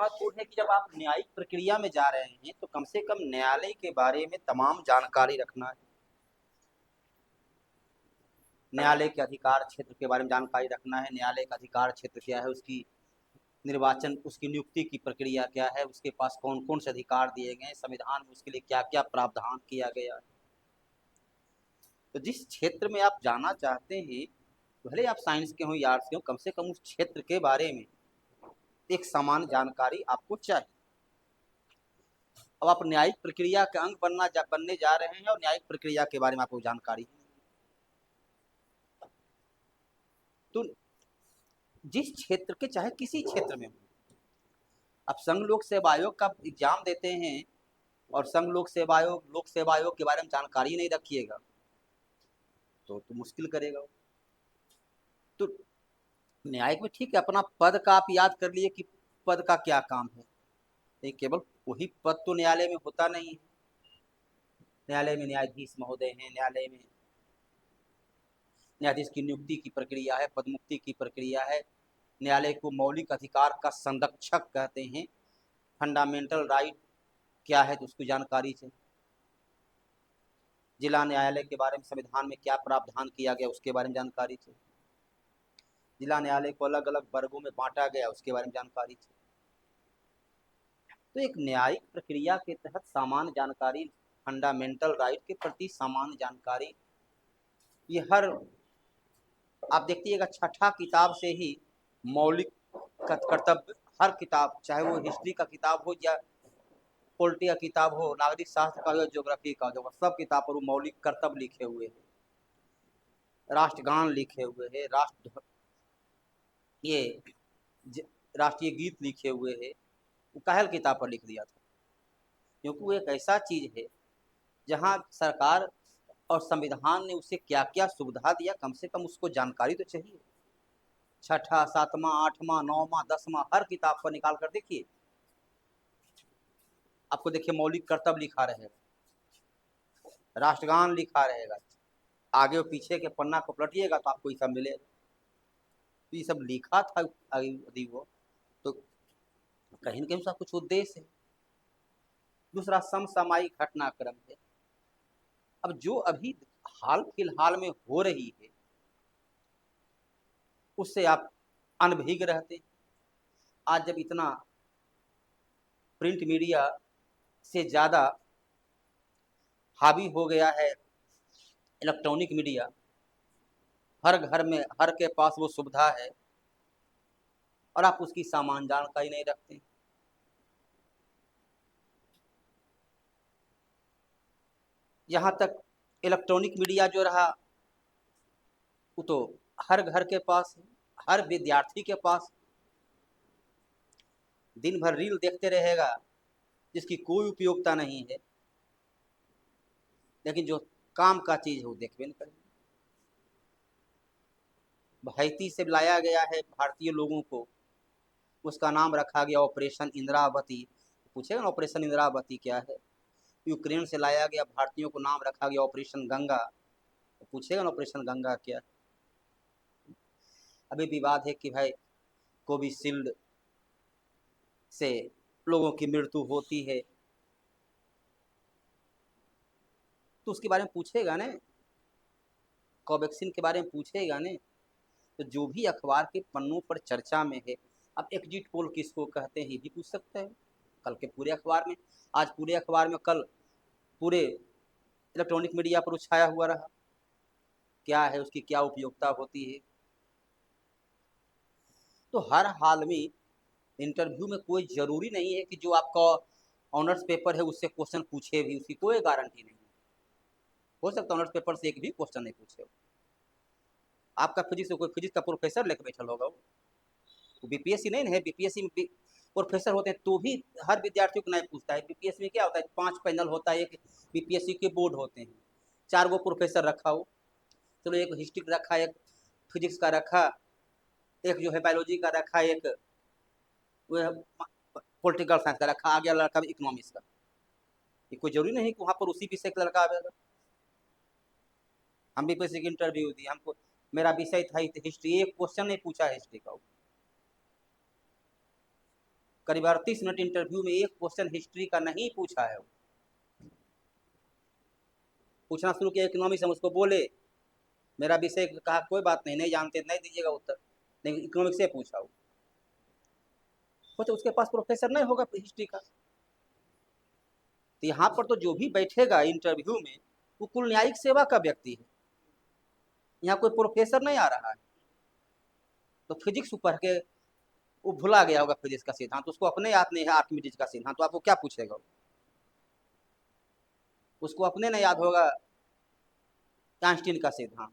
महत्वपूर्ण है कि जब आप न्यायिक प्रक्रिया में जा रहे हैं तो कम से कम न्यायालय के बारे में तमाम जानकारी रखना है। न्यायालय के अधिकार क्षेत्र के बारे में जानकारी रखना है। न्यायालय का अधिकार क्षेत्र क्या है, उसकी निर्वाचन, उसकी नियुक्ति की प्रक्रिया क्या है, उसके पास कौन कौन से अधिकार दिए गए हैं, संविधान में उसके लिए क्या क्या प्रावधान किया गया है। तो जिस क्षेत्र में आप जाना चाहते हैं, भले आप साइंस के हों या आर्ट्स के हों, कम से कम उस क्षेत्र के बारे में एक सामान्य जानकारी आपको चाहिए। अब आप न्यायिक प्रक्रिया के अंग बनने जा रहे हैं और न्यायिक प्रक्रिया के बारे में आपको जानकारी है, तो जिस क्षेत्र के, चाहे किसी क्षेत्र में हो, आप संघ लोक सेवा आयोग का एग्जाम देते हैं और संघ लोक सेवा आयोग के बारे में जानकारी नहीं रखिएगा तो मुश्किल करेगा। तो न्यायिक में ठीक है, अपना पद का आप याद कर लिए कि पद का क्या काम है, नहीं केवल वही पद तो न्यायालय में होता नहीं है। न्यायालय में न्यायाधीश महोदय हैं, न्यायालय में न्यायाधीश की नियुक्ति की प्रक्रिया है, पदमुक्ति की प्रक्रिया है। न्यायालय को मौलिक अधिकार का संरक्षक कहते हैं। फंडामेंटल राइट क्या है तो उसकी जानकारी चाहिए। जिला न्यायालय के बारे में संविधान में क्या प्रावधान किया गया उसके बारे में जानकारी चाहिए। जिला न्यायालय को अलग अलग वर्गों में बांटा गया उसके बारे में जानकारी चाहिए। तो एक न्यायिक प्रक्रिया के तहत सामान्य जानकारी, फंडामेंटल राइट के प्रति सामान्य जानकारी, ये हर, आप देखिएगा छठा किताब से ही मौलिक कर्तव्य, हर किताब, चाहे वो हिस्ट्री का किताब हो या पॉलिटी का किताब हो, नागरिक शास्त्र का हो, ज्योग्राफी का हो, सब किताब पर वो मौलिक कर्तव्य लिखे हुए हैं, राष्ट्रगान लिखे हुए हैं, ये राष्ट्रीय गीत लिखे हुए हैं। वो काहल किताब पर लिख दिया था, क्योंकि वो एक ऐसा चीज है जहाँ सरकार और संविधान ने उसे क्या क्या सुविधा दिया, कम से कम उसको जानकारी तो चाहिए। छठा, सातवां, आठवां, नौवां, 10वां, हर किताब पर निकाल कर देखिए, आपको देखिए मौलिक कर्तव्य लिखा रहेगा, राष्ट्रगान लिखा रहेगा, आगे और पीछे के पन्ना को पलटिएगा तो आपको ये सब मिलेगा। तो ये सब लिखा था यदि वो, तो कहीं न कहीं उसका कुछ उद्देश्य है। दूसरा समसामयिक घटनाक्रम है। अब जो अभी हाल फिलहाल में हो रही है उससे आप अनभिज्ञ रहते। आज जब इतना प्रिंट मीडिया से ज़्यादा हावी हो गया है इलेक्ट्रॉनिक मीडिया, हर घर में, हर के पास वो सुविधा है और आप उसकी सामान्य जानकारी नहीं रखते। यहाँ तक इलेक्ट्रॉनिक मीडिया जो रहा वो तो हर घर के पास है, हर विद्यार्थी के पास। दिन भर रील देखते रहेगा जिसकी कोई उपयोगिता नहीं है, लेकिन जो काम का चीज है वो देखबे नहीं करेंगे। हैती से लाया गया है भारतीय लोगों को, उसका नाम रखा गया ऑपरेशन इंद्रावती। पूछेगा ना ऑपरेशन इंद्रावती क्या है। यूक्रेन से लाया गया भारतीयों को नाम रखा गया ऑपरेशन गंगा, तो पूछेगा ना ऑपरेशन गंगा क्या है। अभी विवाद है कि भाई कोविशील्ड से लोगों की मृत्यु होती है, तो उसके बारे में पूछेगा ने, कोवैक्सीन के बारे में पूछेगा ने। तो जो भी अखबार के पन्नों पर चर्चा में है, अब एग्जिट पोल किसको कहते हैं ये भी पूछ सकते हैं कल के पूरे अखबार में। आज पूरे अखबार में, कल पूरे इलेक्ट्रॉनिक मीडिया पर छाया हुआ रहा, क्या है उसकी क्या उपयोगिता होती है। तो हर हाल में इंटरव्यू में कोई जरूरी नहीं है कि जो आपका ऑनर्स पेपर है उससे क्वेश्चन पूछे भी, उसकी कोई गारंटी नहीं। हो सकता है ऑनर्स पेपर से एक भी क्वेश्चन नहीं पूछे। आपका फिजिक्स कोई फिजिक्स का प्रोफेसर लेकर बैठा होगा, वो बीपीएससी नहीं है, बीपीएससी में प्रोफेसर होते हैं तो भी हर विद्यार्थियों को नहीं पूछता है। बीपीएससी में क्या होता है, 5 पैनल होता है, एक बीपीएससी के बोर्ड होते हैं, 4 गो प्रोफेसर रखा हो, चलो एक हिस्ट्री का रखा, एक फिजिक्स का रखा, एक जो है बायोलॉजी का रखा, एक पॉलिटिकल साइंस का रखा, आ गया लड़का इकोनॉमिक्स का। ये कोई जरूरी नहीं कि वहाँ पर उसी विषय का लड़का आवेगा। हम बीपीएससी की इंटरव्यू दी, हमको मेरा विषय था हिस्ट्री, एक क्वेश्चन नहीं पूछा हिस्ट्री का। करीब 38 मिनट इंटरव्यू में एक क्वेश्चन हिस्ट्री का नहीं पूछा है। पूछना शुरू किया इकोनॉमिक्स, हम उसको बोले मेरा विषय, कहा कोई बात नहीं, नहीं जानते नहीं दीजिएगा उत्तर, नहीं इकोनॉमिक्स से पूछा हो तो उसके पास प्रोफेसर नहीं होगा हिस्ट्री का। तो यहाँ पर तो जो भी बैठेगा इंटरव्यू में वो कुल न्यायिक सेवा का व्यक्ति है, यहाँ कोई प्रोफेसर नहीं आ रहा है। तो फिजिक्स पढ़ के वो भुला गया होगा फिजिक्स का सिद्धांत, उसको अपने याद नहीं है आर्किमिडीज का सिद्धांत, तो आपको क्या पूछेगा? उसको अपने नहीं याद होगा आइंस्टीन का सिद्धांत।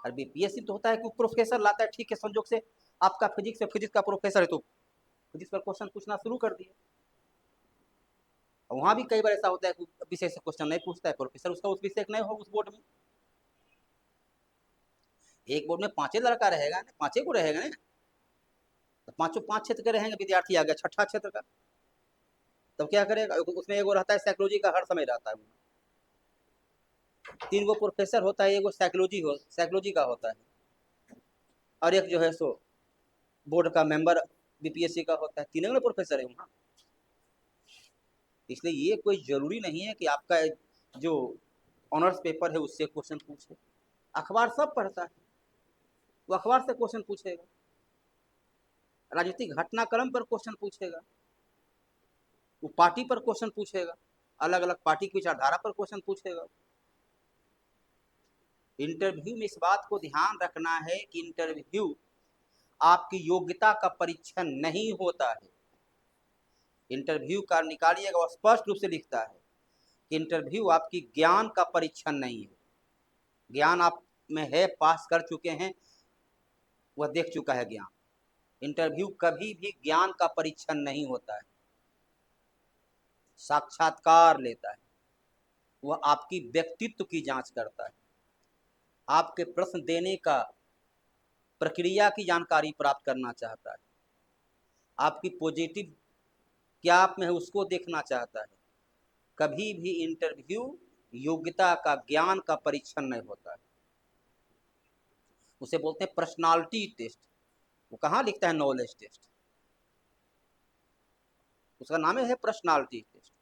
और बीपीएससी तो होता है कि प्रोफेसर लाता है, ठीक है संजोग से आपका फिजिक्स है, फिजिक्स का प्रोफेसर है तो फिजिक्स पर क्वेश्चन पूछना शुरू कर दिया। वहां भी कई बार ऐसा होता है कि विषय से क्वेश्चन नहीं पूछता है प्रोफेसर, उसका उस विषय नहीं हो उस बोर्ड में। एक बोर्ड में 5 लड़का रहेगा ना, 5 को रहेगा ना, तो 5 क्षेत्र के रहेंगे, विद्यार्थी आ गया 6ठा क्षेत्र का, तब क्या करेगा? उसमें एगो रहता है साइकोलॉजी का, हर समय रहता है। 3 गो प्रोफेसर होता है, एगो साइकोलॉजी का होता है, और एक जो है सो बोर्ड का मेंबर बीपीएससी का होता है। तीनों प्रोफेसर है वहाँ। इसलिए ये कोई जरूरी नहीं है कि आपका जो ऑनर्स पेपर है उससे क्वेश्चन पूछे। अखबार सब पढ़ता है, वो अखबार से क्वेश्चन पूछेगा, राजनीतिक घटनाक्रम पर क्वेश्चन पूछेगा, वो पार्टी पर क्वेश्चन पूछेगा, अलग अलग पार्टी की विचारधारा पर क्वेश्चन पूछेगा। इंटरव्यू में इस बात को ध्यान रखना है कि इंटरव्यू आपकी योग्यता का परीक्षण नहीं होता है। इंटरव्यू का निकालिएगा और स्पष्ट रूप से लिखता है कि इंटरव्यू आपकी ज्ञान का परीक्षण नहीं है। ज्ञान आप में है, पास कर चुके हैं, वह देख चुका है ज्ञान। इंटरव्यू कभी भी ज्ञान का परीक्षण नहीं होता है, साक्षात्कार लेता है। वह आपकी व्यक्तित्व की जांच करता है, आपके प्रश्न देने का प्रक्रिया की जानकारी प्राप्त करना चाहता है, आपकी पॉजिटिव क्या आप में है उसको देखना चाहता है। कभी भी इंटरव्यू योग्यता का, ज्ञान का परीक्षण नहीं होता है। उसे बोलते हैं पर्सनालिटी टेस्ट। वो कहाँ लिखता है नॉलेज टेस्ट, उसका नाम है पर्सनालिटी टेस्ट।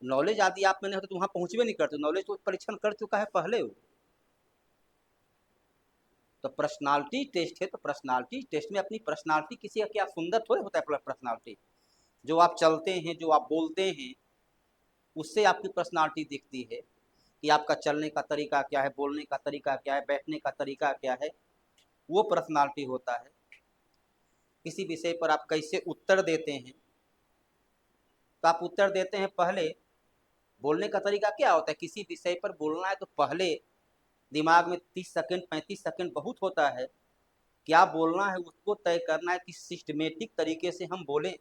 नॉलेज आदि आप में नहीं होता तो वहां पहुंचवे नहीं करते, नॉलेज तो परीक्षण कर चुका है पहले वो। तो पर्सनालिटी टेस्ट है, तो पर्सनालिटी टेस्ट में अपनी पर्सनालिटी, किसी का क्या सुंदर थोड़े होता है पर्सनालिटी, जो आप चलते हैं, जो आप बोलते हैं, उससे आपकी पर्सनालिटी दिखती है कि आपका चलने का तरीका क्या है, बोलने का तरीका क्या है, बैठने का तरीका क्या है, वो पर्सनालिटी होता है। किसी विषय पर आप कैसे उत्तर देते हैं, तो आप उत्तर देते हैं पहले, बोलने का तरीका क्या होता है, किसी विषय पर बोलना है तो पहले दिमाग में 30 सेकंड 35 सेकंड बहुत होता है, क्या बोलना है उसको तय करना है कि सिस्टमेटिक तरीके से हम बोलें।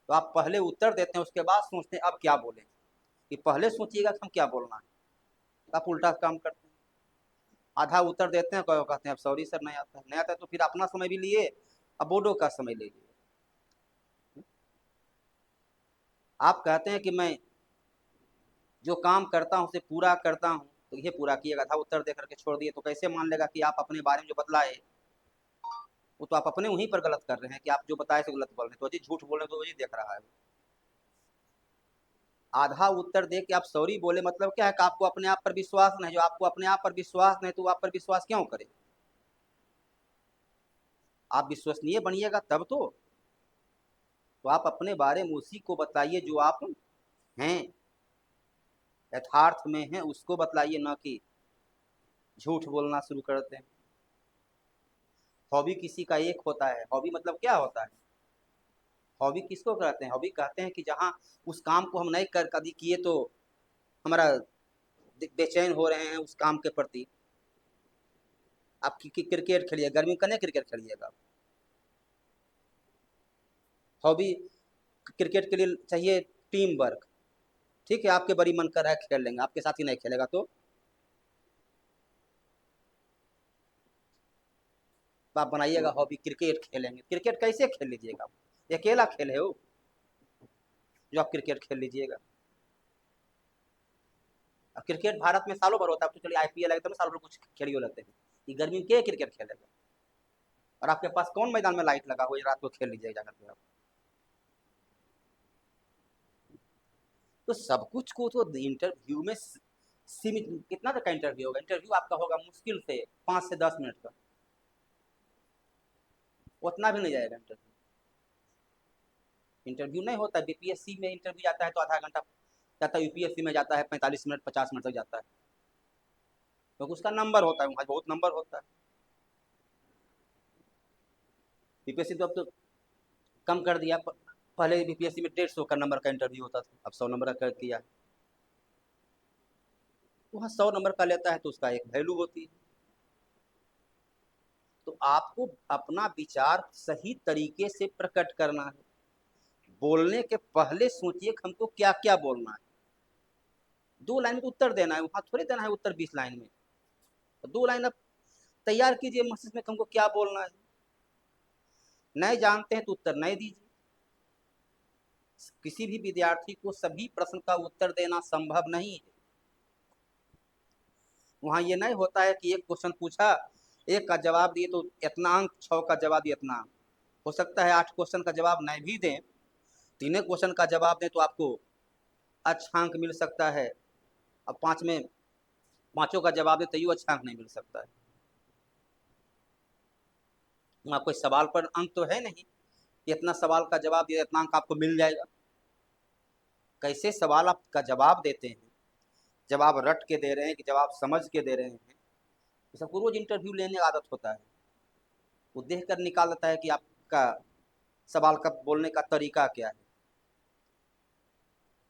तो आप पहले उत्तर देते हैं, उसके बाद सोचते हैं अब क्या बोलें, कि पहले सोचिएगा कि हम क्या बोलना है, तो आप उल्टा काम करते हैं। आधा उत्तर देते हैं, कहते हैं अब सॉरी सर नहीं आता है, नहीं आता है तो फिर अपना समय भी लिए, अब बोर्डो का समय ले लिए। आप कहते हैं कि मैं जो काम करता हूँ उसे पूरा करता हूँ, तो ये पूरा किएगा, आधा उत्तर दे करके छोड़ दिए तो कैसे मान लेगा कि आप अपने बारे में जो बतलाए वो तो आप अपने वहीं पर गलत कर रहे हैं, कि आप जो बताए तो गलत बोल रहे हैं, तो अजी झूठ बोल रहे हैं तो अजी देख रहा है। आधा उत्तर दे के आप सॉरी बोले, मतलब क्या है कि आपको अपने आप पर विश्वास नहीं, जो आपको अपने आप पर विश्वास नहीं तो आप पर विश्वास क्यों करे? आप विश्वसनीय बनिएगा तब तो आप अपने बारे में उसी को बताइए जो आप हैं, यथार्थ में हैं उसको बतलाइए, ना कि झूठ बोलना शुरू करते हैं। हॉबी किसी का एक होता है, हॉबी मतलब क्या होता है? हॉबी किसको कहते हैं? हॉबी कहते हैं कि जहाँ उस काम को हम नहीं कर कभी किए तो हमारा बेचैन हो रहे हैं उस काम के प्रति। आप क्रिकेट खेलिए, गर्मी में कने क्रिकेट खेलिएगा? हॉबी क्रिकेट के लिए चाहिए टीम वर्क, ठीक है, आपके बड़ी मन कर रहा है खेल लेंगे, आपके साथ ही नहीं खेलेगा तो आप बनाइएगा हॉबी क्रिकेट खेलेंगे। क्रिकेट कैसे खेल लीजिएगा? अकेला खेल है वो जो आप क्रिकेट खेल लीजिएगा। अब क्रिकेट भारत में सालों भर होता है, तो चलिए आईपीएल है तो सालों भर कुछ खेलियो लेते हैं, ये गर्मी में क्या क्रिकेट खेलेगा? और आपके पास कौन मैदान में लाइट लगा हुआ है, रात को खेल लीजिए जाकर के आप। तो सब कुछ को तो इंटरव्यू में सीमित, कितना तक का इंटरव्यू होगा? इंटरव्यू आपका होगा मुश्किल से 5 से 10 मिनट का, उतना भी नहीं जाएगा इंटरव्यू। इंटरव्यू नहीं होता, बीपीएससी में इंटरव्यू जाता है तो आधा घंटा जाता है, यूपीएससी में जाता है 45 मिनट 50 मिनट तक जाता है, क्योंकि उसका नंबर होता है, वहाँ बहुत नंबर होता है। बीपीएससी तो अब तो कम कर दिया, पहले बीपीएससी में 150 का नंबर का इंटरव्यू होता था, अब 100 नंबर का कर दिया। तो वहाँ 100 नंबर का लेता है तो उसका एक वैल्यू होती है। तो आपको अपना विचार सही तरीके से प्रकट करना है। बोलने के पहले सोचिए कि हमको क्या क्या बोलना है। 2 लाइन में उत्तर देना है, वहाँ थोड़ी देना है उत्तर 20 लाइन में। तो 2 लाइन अब तैयार कीजिए मस्तिष्क में हमको क्या बोलना है। नहीं जानते हैं तो उत्तर नहीं दीजिए। किसी भी विद्यार्थी को सभी प्रश्न का उत्तर देना संभव नहीं है। वहाँ ये नहीं होता है कि एक क्वेश्चन पूछा, एक का जवाब दिए तो इतना अंक, 6 का जवाब दिए इतना अंक। हो सकता है 8 क्वेश्चन का जवाब नहीं भी दें, 3 क्वेश्चन का जवाब दें तो आपको अच्छा अंक मिल सकता है, अब 5 में 5 का जवाब दें तो अच्छा अंक नहीं मिल सकता है। वहाँ कोई सवाल पर अंक तो है नहीं, इतना सवाल का जवाब दिया इतना अंक आपको मिल जाएगा। कैसे सवाल आपका जवाब देते हैं, जवाब रट के दे रहे हैं कि जवाब समझ के दे रहे हैं, तो सबको रोज इंटरव्यू लेने की आदत होता है। वो देख कर निकाल देता है कि आपका सवाल का बोलने का तरीका क्या है।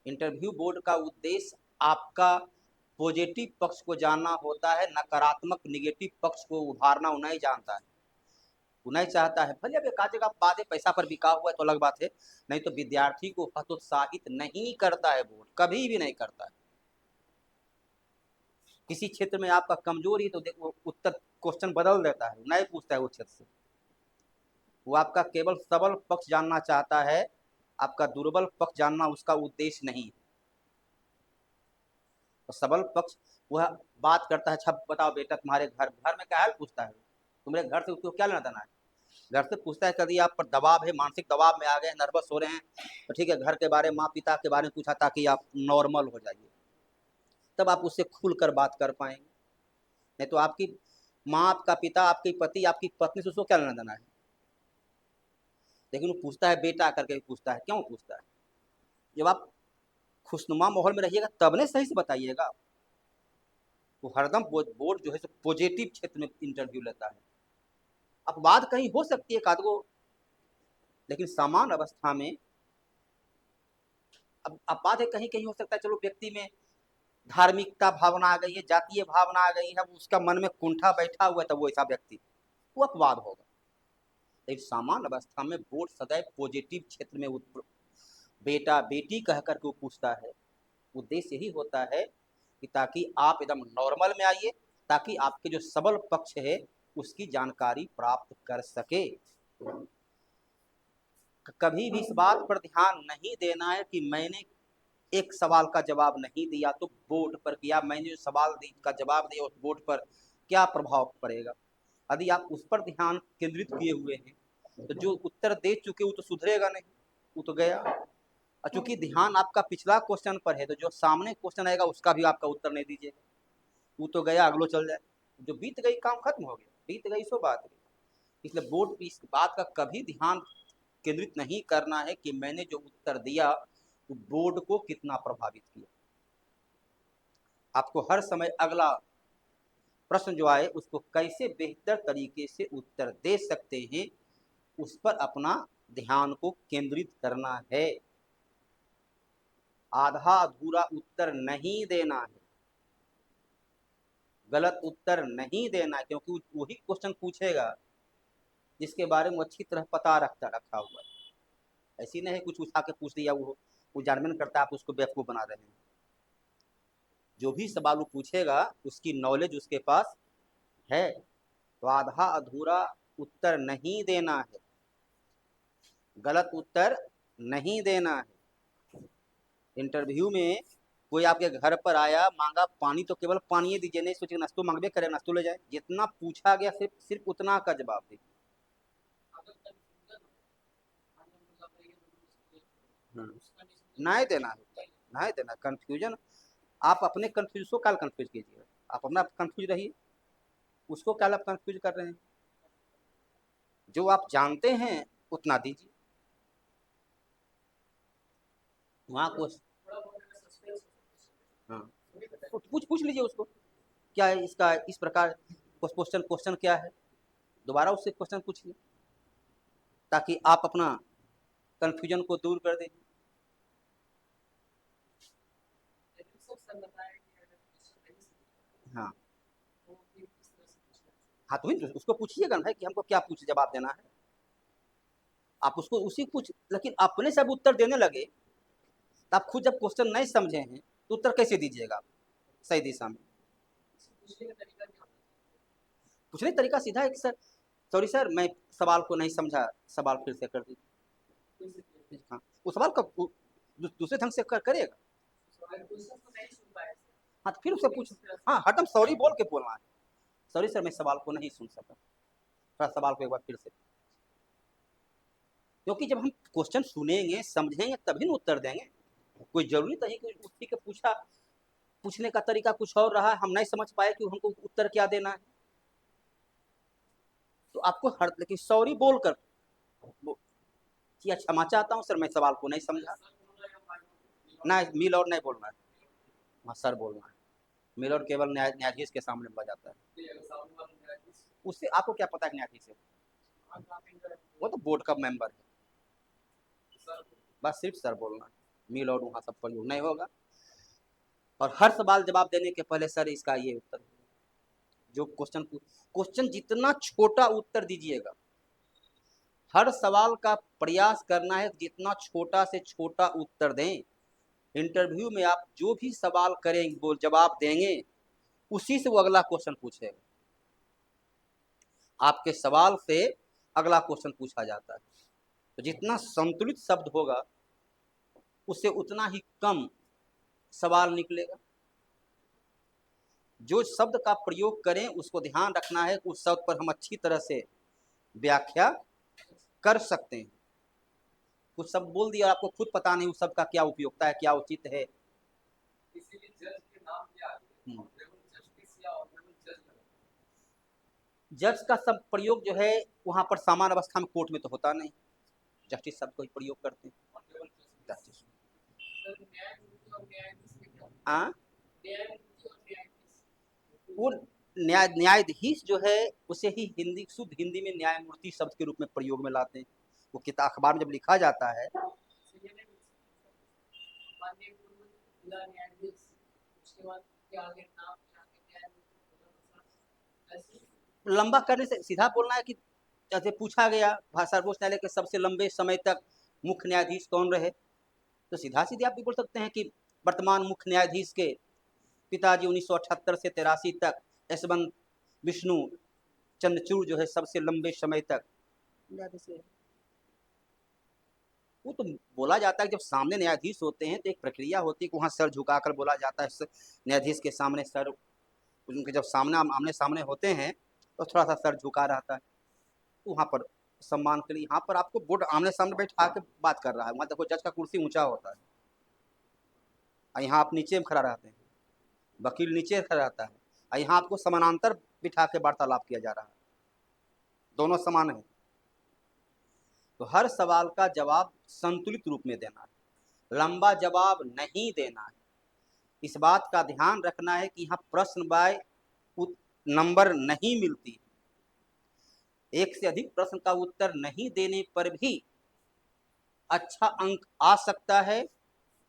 इंटरव्यू बोर्ड का उद्देश्य आपका पॉजिटिव पक्ष को जानना होता है, नकारात्मक निगेटिव पक्ष को उभारना वो नहीं जानता है। वो नहीं चाहता है, भले अब एक आध जगह बात है पैसा पर बिका हुआ है तो अलग बात है, नहीं तो विद्यार्थी को हतोत्साहित नहीं करता है बोर्ड, कभी भी नहीं करता है। किसी क्षेत्र में आपका कमजोरी तो देखो उत्तर क्वेश्चन बदल देता है, नहीं पूछता है वो क्षेत्र से। वो आपका केवल सबल पक्ष जानना चाहता है, आपका दुर्बल पक्ष जानना उसका उद्देश्य नहीं है। तो सबल पक्ष वह बात करता है, अच्छा बताओ बेटा तुम्हारे घर घर में क्या हाल पूछता है, तुम्हारे घर से उसको क्या लेना देना है। घर से पूछता है कभी आप पर दबाव है, मानसिक दबाव में आ गए, नर्वस हो रहे हैं, तो ठीक है घर के बारे में, माँ पिता के बारे में पूछा ताकि आप नॉर्मल हो जाइए, तब आप उससे खुलकर बात कर पाएंगे। नहीं तो आपकी माँ, आपका पिता, आपकी पति, आपकी पत्नी से उसको क्या लेना देना है। लेकिन वो पूछता है बेटा करके पूछता है, क्यों पूछता है? जब आप खुशनुमा माहौल में रहिएगा तब ने सही से बताइएगा। तो हरदम बोर्ड जो है पॉजिटिव क्षेत्र में इंटरव्यू लेता है। अपवाद कहीं हो सकती है कादगो, लेकिन सामान्य अवस्था में अब अपवाद है कहीं कहीं हो सकता है, चलो व्यक्ति में धार्मिकता भावना आ गई है, जातीय भावना आ गई है, उसका मन में कुंठा बैठा हुआ है, तब वो ऐसा व्यक्ति, वो अपवाद होगा। लेकिन सामान्य अवस्था में बोर्ड सदैव पॉजिटिव क्षेत्र में बेटा बेटी कह करके वो पूछता है। उद्देश्य यही होता है कि ताकि आप एकदम नॉर्मल में आइए, ताकि आपके जो सबल पक्ष है उसकी जानकारी प्राप्त कर सके। कभी भी इस बात पर ध्यान नहीं देना है कि मैंने एक सवाल का जवाब नहीं दिया तो बोर्ड पर किया, मैंने जो सवाल का जवाब दिया उस बोर्ड पर क्या प्रभाव पड़ेगा। यदि आप उस पर ध्यान केंद्रित किए हुए हैं तो जो उत्तर दे चुके वो तो सुधरेगा नहीं, वो तो गया। और चूंकि ध्यान आपका पिछला क्वेश्चन पर है तो जो सामने क्वेश्चन आएगा उसका भी आपका उत्तर नहीं दीजिएगा, वो तो गया, अगलो चल जाए, जो बीत गई काम खत्म हो गया, बीत गई सो बात गई। इसलिए बोर्ड इस बात का कभी ध्यान केंद्रित नहीं करना है कि मैंने जो उत्तर दिया वो बोर्ड को कितना प्रभावित किया। आपको हर समय अगला प्रश्न जो आए उसको कैसे बेहतर तरीके से उत्तर दे सकते हैं, उस पर अपना ध्यान को केंद्रित करना है। आधा अधूरा उत्तर नहीं देना है, गलत उत्तर नहीं देना है, क्योंकि वही क्वेश्चन पूछेगा जिसके बारे में अच्छी तरह पता रखा हुआ है। ऐसी नहीं है कुछ उठा के पूछ दिया, वो जानबूझ करता है आप उसको बेवकूफ बना रहे हैं। जो भी सवाल वो पूछेगा उसकी नॉलेज उसके पास है। तो आधा अधूरा उत्तर नहीं देना है, गलत उत्तर नहीं देना है। इंटरव्यू में कोई आपके घर पर आया, मांगा पानी तो केवल पानी दीजिए, नहीं सोचिए नाश्तो मांगबे करे नाश्तो ले जाए, जितना पूछा गया सिर्फ सिर्फ उतना का जवाब दीजिए। नहीं देना है, नहीं देना। कंफ्यूजन आप अपने कंफ्यूज को काल कंफ्यूज कीजिए, आप अपना कंफ्यूज रहिए, उसको क्या आप कंफ्यूज कर रहे हैं। जो आप जानते हैं उतना दीजिए। वहाँ को हाँ, तो पूछ पूछ लीजिए उसको, क्या है इसका इस प्रकार क्वेश्चन, क्वेश्चन क्या है, दोबारा उससे क्वेश्चन पूछिए, ताकि आप अपना कंफ्यूजन को दूर कर दें। हाँ हाँ, तो उसको पूछिएगा ना भाई कि हमको क्या पूछ जवाब देना है, आप उसको उसी पूछ, लेकिन अपने से अब उत्तर देने लगे तो आप खुद जब क्वेश्चन नहीं समझे हैं तो उत्तर कैसे दीजिएगा आप सही दिशा में। पूछने का तरीका सीधा है कि सर सॉरी सर मैं सवाल को नहीं समझा, सवाल फिर से कर दीजिए। हाँ, वो सवाल का दूसरे ढंग से करेगा। हाँ तो फिर उससे पूछ, हाँ हरदम सॉरी बोल के बोलना है, सॉरी सर मैं सवाल को नहीं सुन सका, थोड़ा सवाल को एक बार फिर से, क्योंकि जब हम क्वेश्चन सुनेंगे समझेंगे तभी ना उत्तर देंगे। कोई जरूरी नहीं कि उसी के पूछा, पूछने का तरीका कुछ और रहा, हम नहीं समझ पाए कि हमको उत्तर क्या देना है। तो आपको हर लेकिन सॉरी बोलकर कि क्षमा चाहता हूँ सर मैं सवाल को नहीं समझा, ना मिल और नहीं बोलना है, हाँ सर बोलना है। मिल और केवल न्यायाधीश के सामने बोला जाता है, उससे आपको क्या पता है न्यायाधीश है, वो तो बोर्ड का मेंबर है, बस सिर्फ सर बोलना है, मिल और वहाँ सब प्रयोग नहीं होगा। और हर सवाल जवाब देने के पहले सर इसका ये उत्तर, जो क्वेश्चन क्वेश्चन जितना छोटा उत्तर दीजिएगा, हर सवाल का प्रयास करना है जितना छोटा से छोटा उत्तर दें। इंटरव्यू में आप जो भी सवाल करेंगे वो जवाब देंगे उसी से वो अगला क्वेश्चन पूछेगा, आपके सवाल से अगला क्वेश्चन पूछा जाता है। तो जितना संतुलित शब्द होगा उससे उतना ही कम सवाल निकलेगा। जो शब्द का प्रयोग करें उसको ध्यान रखना है कि उस शब्द पर हम अच्छी तरह से व्याख्या कर सकते हैं। कुछ शब्द बोल दिया आपको खुद पता नहीं उस शब्द का क्या उपयोगिता है, क्या उचित है। जज का सब प्रयोग जो है वहां पर सामान्य अवस्था में कोर्ट में तो होता नहीं, जस्टिस शब्द को ही प्रयोग करते हैं। जस्टिस हाँ, वो न्यायाधीश जो है उसे ही हिंदी शुद्ध हिंदी में न्यायमूर्ति शब्द के रूप में प्रयोग में लाते हैं। वो किताब अखबार में जब लिखा जाता है, लंबा करने से सीधा बोलना है कि जैसे पूछा गया सर्वोच्च न्यायालय के सबसे लंबे समय तक मुख्य न्यायाधीश कौन रहे, तो सीधा सीधे आप भी बोल सकते हैं कि वर्तमान मुख्य न्यायाधीश के पिताजी 1978 से 83 तक यशवंत विष्णु चंद्रचूड़ जो है सबसे लंबे समय तक न्यायाधीश है। वो तो बोला जाता है जब सामने न्यायाधीश होते हैं तो एक प्रक्रिया होती है कि वहाँ सर झुकाकर बोला जाता है, न्यायाधीश के सामने सर, उनके जब सामने आमने सामने होते हैं तो थोड़ा सा सर झुका रहता है, तो वहाँ पर सम्मान के लिए। यहाँ पर आपको बोर्ड आमने सामने बैठा के बात कर रहा है, वहाँ देखो जज का कुर्सी ऊंचा होता है और यहाँ आप नीचे में खड़ा रहते हैं, वकील नीचे खड़ा रहता है और यहाँ आपको समानांतर बिठा के वार्तालाप किया जा रहा है, दोनों समान है। तो हर सवाल का जवाब संतुलित रूप में देना है, लंबा जवाब नहीं देना है। इस बात का ध्यान रखना है कि यहाँ प्रश्न बाय नंबर नहीं मिलती, एक से अधिक प्रश्न का उत्तर नहीं देने पर भी अच्छा अंक आ सकता है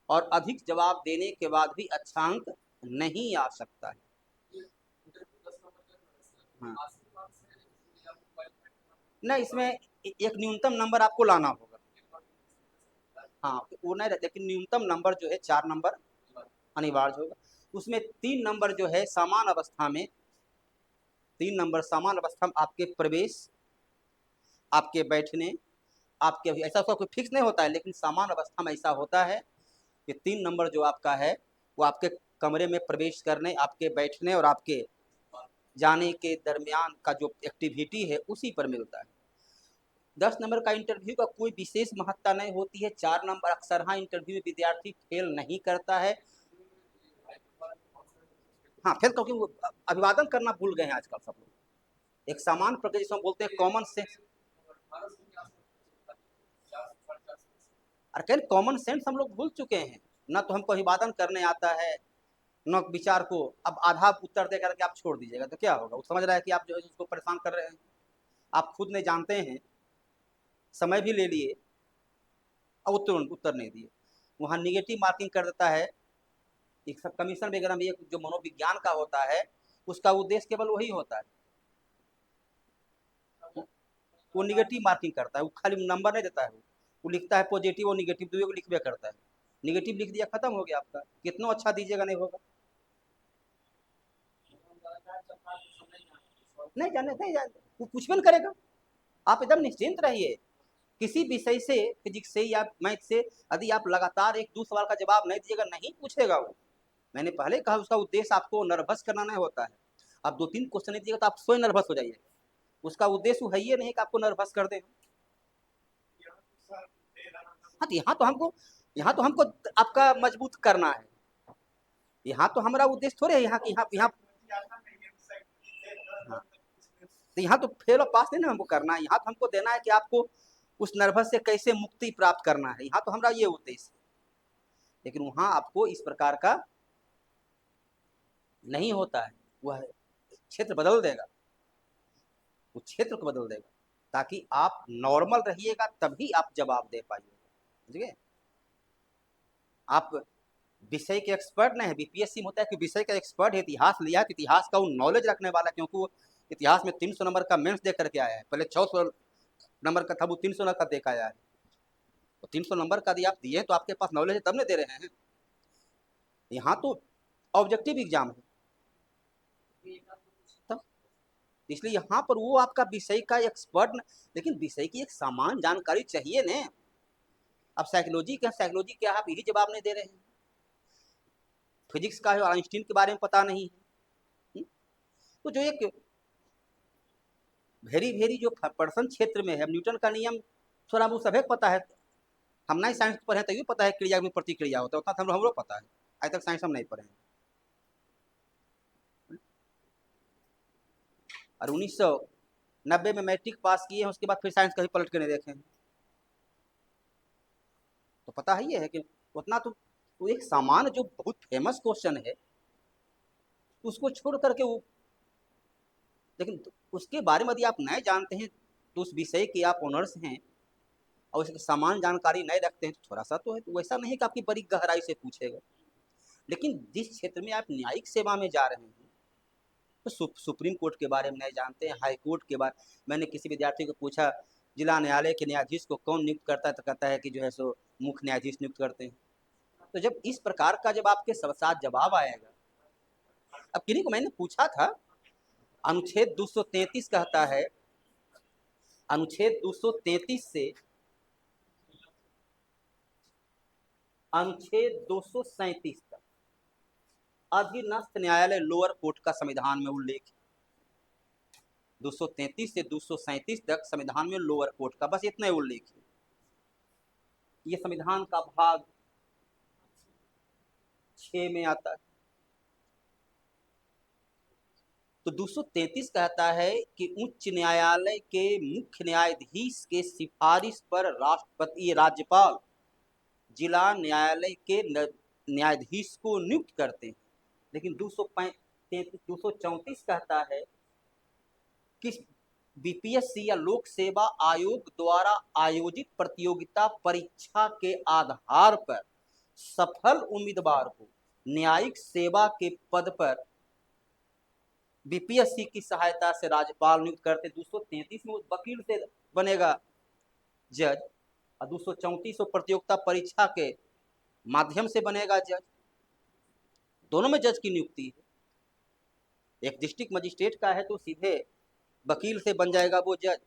और अधिक जवाब देने के बाद भी अच्छा अंक नहीं आ सकता है। हाँ। नहीं, इसमें एक न्यूनतम नंबर आपको लाना होगा। हाँ वो नहीं रहता, लेकिन न्यूनतम नंबर जो है 4 नंबर अनिवार्य होगा। उसमें 3 नंबर जो है सामान्य अवस्था में, 3 नंबर सामान्य अवस्था में आपके प्रवेश, आपके बैठने, आपके ऐसा उसका कोई फिक्स नहीं होता है, लेकिन सामान्य अवस्था में ऐसा होता है कि 3 नंबर जो आपका है वो आपके कमरे में प्रवेश करने, आपके बैठने और आपके जाने के दरमियान का जो एक्टिविटी है उसी पर मिलता है। 10 नंबर का इंटरव्यू का कोई विशेष महत्ता नहीं होती है। 4 नंबर अक्सर हाँ इंटरव्यू में विद्यार्थी फेल नहीं करता है। हाँ फेल, क्योंकि वो अभिवादन करना भूल गए हैं आजकल सब लोग। एक सामान्य प्रक्रिया जिसको बोलते हैं कॉमन सेंस। अरे कॉमन सेंस हम लोग भूल चुके हैं। ना तो हमको अभिवादन करने आता है, न विचार को। अब आधा उत्तर दे करके आप छोड़ दीजिएगा तो क्या होगा? वो समझ रहा है कि आप जो है उसको परेशान कर रहे हैं। आप खुद नहीं जानते हैं, समय भी ले लिए और उत्तर उत्तर नहीं दिए। वहाँ निगेटिव मार्किंग कर देता है। एक सब कमीशन वगैरह में जो मनोविज्ञान का होता है उसका उद्देश्य केवल वही होता है, वो निगेटिव मार्किंग करता है। वो खाली नंबर नहीं देता है, वो लिखता है पॉजिटिव और निगेटिव दोनों को लिखवे करता है। निगेटिव लिख दिया, खत्म हो गया आपका। कितना अच्छा दीजिएगा नहीं होगा। नहीं जानते वो कुछ भी नहीं करेगा। आप एकदम निश्चिंत रहिए। किसी विषय से, फिजिक्स से या मैथ से, यदि आप लगातार 1-2 सवाल का जवाब नहीं दीजिएगा, नहीं पूछेगा वो। मैंने पहले कहा उसका उद्देश्य आपको नर्वस करना नहीं होता है। आप 2-3 क्वेश्चन नहीं दीजिएगा तो आप स्वयं नर्वस हो जाइए। उसका उद्देश्य वो है ही नहीं कि आपको नर्वस कर दे। हाँ, तो यहाँ तो हमको आपका मजबूत करना है। यहाँ तो हमारा उद्देश्य थोड़े है यहाँ की यहाँ। हाँ, तो यहाँ तो फेल और पास नहीं ना हमको करना है। यहाँ तो हमको देना है कि आपको उस नर्वस से कैसे मुक्ति प्राप्त करना है। यहाँ तो हमारा ये उद्देश्य है। लेकिन वहाँ आपको इस प्रकार का नहीं होता है। वह क्षेत्र बदल देगा, वो क्षेत्र को बदल देगा, ताकि आप नॉर्मल रहिएगा तभी आप जवाब दे पाइएगा। ठीक है? आप विषय के एक्सपर्ट नहीं है। बीपीएससी में होता है कि विषय का एक्सपर्ट है, इतिहास लिया है तो इतिहास का वो नॉलेज रखने वाला, क्योंकि वो इतिहास में 300 नंबर का मेंस दे करके आया है। पहले 600 नंबर का था, वो 300 नंबर का देखा आया है। तो 300 नंबर का यदि आप दिए तो आपके पास नॉलेज है तब नहीं दे रहे हैं। यहाँ तो ऑब्जेक्टिव एग्जाम है तब, इसलिए यहाँ पर वो आपका विषय का एक्सपर्ट लेकिन विषय की एक सामान्य जानकारी चाहिए न। अब साइकोलॉजी क्या आप यही जवाब नहीं दे रहे हैं? फिजिक्स का है, आइंस्टीन के बारे में पता नहीं है। तो जो एक वेरी जो पर्सन क्षेत्र में है, न्यूटन का नियम थोड़ा वो सभी पता है। हम नहीं साइंस पढ़े तभी पता है क्रिया में प्रतिक्रिया होता है, उतना हम लोग पता है। आज तक साइंस हम नहीं पढ़े हैं। और 1990 में मैट्रिक पास किए हैं, उसके बाद फिर साइंस कभी पलट के नहीं देखे हैं। तो पता ही है कि उतना तो एक सामान्य जो बहुत फेमस क्वेश्चन है उसको छोड़ करके वो, लेकिन उसके बारे में यदि आप नहीं जानते हैं तो उस विषय के आप ऑनर्स हैं और उसकी सामान्य जानकारी नहीं रखते हैं तो थोड़ा सा तो है। तो वैसा नहीं कि आपकी बड़ी गहराई से पूछेगा। लेकिन जिस क्षेत्र में आप न्यायिक सेवा में जा रहे हैं तो सुप्रीम कोर्ट के बारे में नहीं जानते हैं, हाई कोर्ट के बारे। मैंने किसी विद्यार्थी को पूछा जिला न्यायालय के न्यायाधीश को कौन नियुक्त करता है, तो कहता है कि जो है सो मुख्य न्यायाधीश नियुक्त करते हैं। तो जब इस प्रकार का जब आपके साथ जवाब आएगा, अब किन्हीं को मैंने पूछा था, अनुच्छेद 233 कहता है, अनुच्छेद 233 से अनुच्छेद 237 तक अधीनस्थ न्यायालय लोअर कोर्ट का संविधान में उल्लेख है। 233 से 237 तक संविधान में लोअर कोर्ट का बस इतना ही उल्लेख है। ये संविधान का भाग 6 में आता है। तो 233 कहता है कि उच्च न्यायालय के मुख्य न्यायाधीश के सिफारिश पर राष्ट्रपति राज्यपाल जिला न्यायालय के न्यायाधीश को नियुक्त करते हैं। लेकिन 234 कहता है कि बीपीएससी या लोक सेवा आयोग द्वारा आयोजित प्रतियोगिता परीक्षा के आधार पर सफल उम्मीदवार को न्यायिक सेवा के पद पर बीपीएससी की सहायता से राज्यपाल नियुक्त करते। 233 में वकील से बनेगा जज और 234 प्रतियोगिता परीक्षा के माध्यम से बनेगा जज। दोनों में जज की नियुक्ति है। एक डिस्ट्रिक्ट मजिस्ट्रेट का है तो सीधे वकील से बन जाएगा वो जज।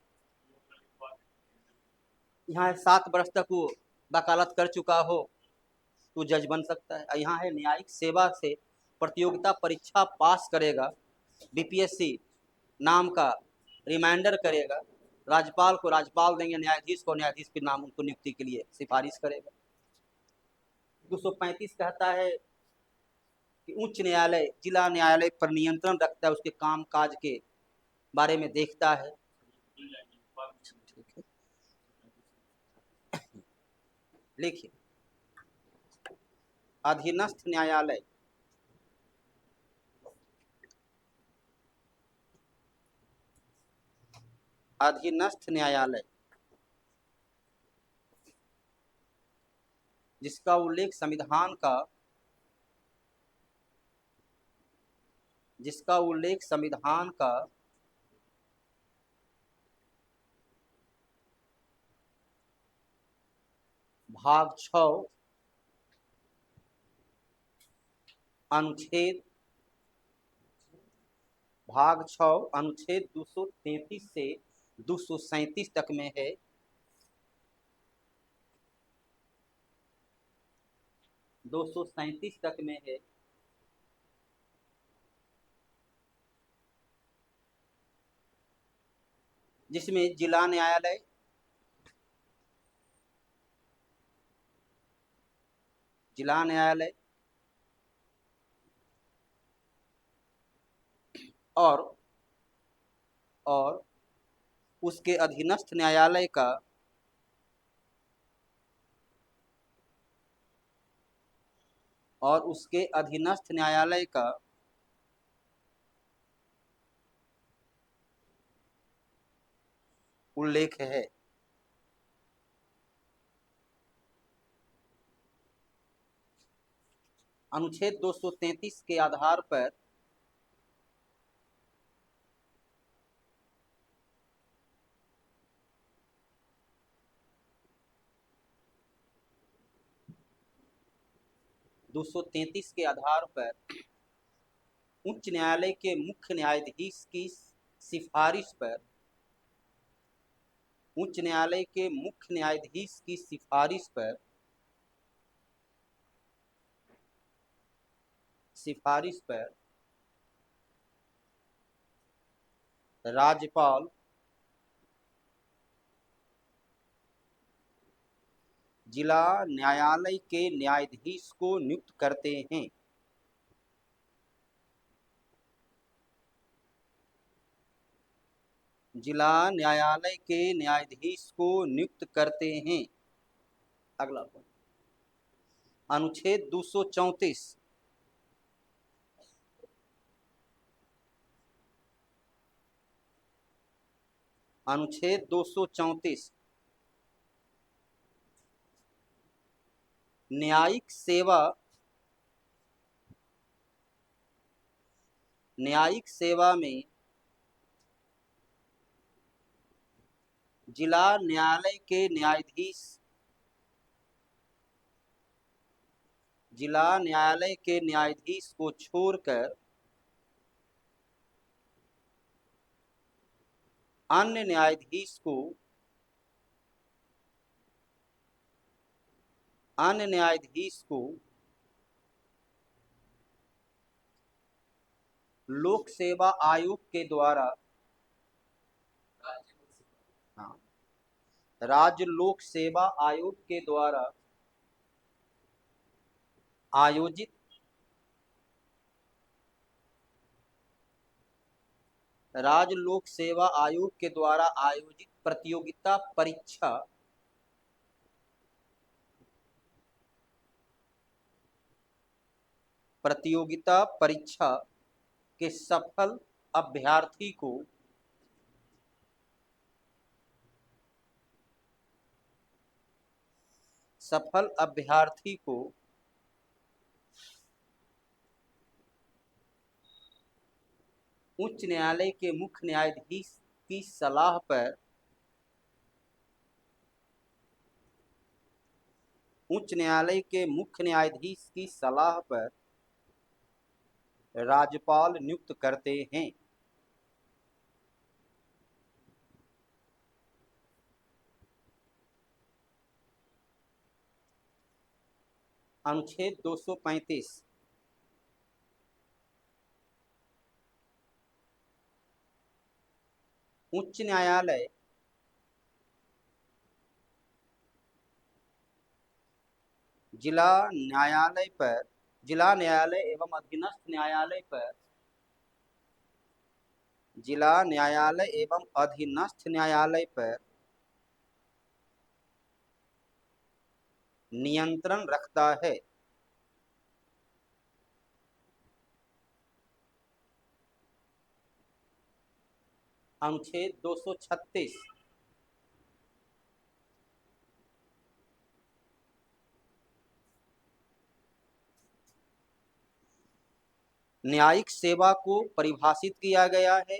यहाँ 7 वर्ष तक वो वकालत कर चुका हो तो जज बन सकता है। यहाँ है न्यायिक सेवा से प्रतियोगिता परीक्षा पास करेगा, बीपीएससी नाम का रिमाइंडर करेगा, राज्यपाल को राज्यपाल देंगे, न्यायाधीश को न्यायाधीश के नाम उनको नियुक्ति के लिए सिफारिश करेगा। 235 कहता है कि उच्च न्यायालय जिला न्यायालय पर नियंत्रण रखता है, उसके काम काज के बारे में देखता है। लिखिए, अधीनस्थ न्यायालय अधीनस्थ न्यायालय जिसका उल्लेख संविधान का भाग 6 अनुच्छेद 233 से 237 तक में है। तक में है। जिसमें जिला न्यायालय और उसके अधीनस्थ न्यायालय का उल्लेख है। अनुच्छेद 233 के आधार पर उच्च न्यायालय के मुख्य न्यायाधीश की सिफारिश पर राज्यपाल जिला न्यायालय के न्यायाधीश को नियुक्त करते हैं। जिला न्यायालय के न्यायाधीश को नियुक्त करते हैं। अगला अनुच्छेद 234 न्यायिक सेवा में जिला न्यायालय के न्यायाधीश को छोड़कर अन्य न्यायाधीश को लोक सेवा आयोग के द्वारा राज्य लोक सेवा आयोग के द्वारा आयोजित प्रतियोगिता परीक्षा के सफल अभ्यर्थी को उच्च न्यायालय के मुख्य न्यायाधीश की सलाह पर राज्यपाल नियुक्त करते हैं। अनुच्छेद 235 उच्च न्यायालय जिला न्यायालय पर, जिला न्यायालय एवं अधीनस्थ न्यायालय पर, जिला न्यायालय एवं अधीनस्थ न्यायालय पर नियंत्रण रखता है। अनुच्छेद 236। न्यायिक सेवा को परिभाषित किया गया है।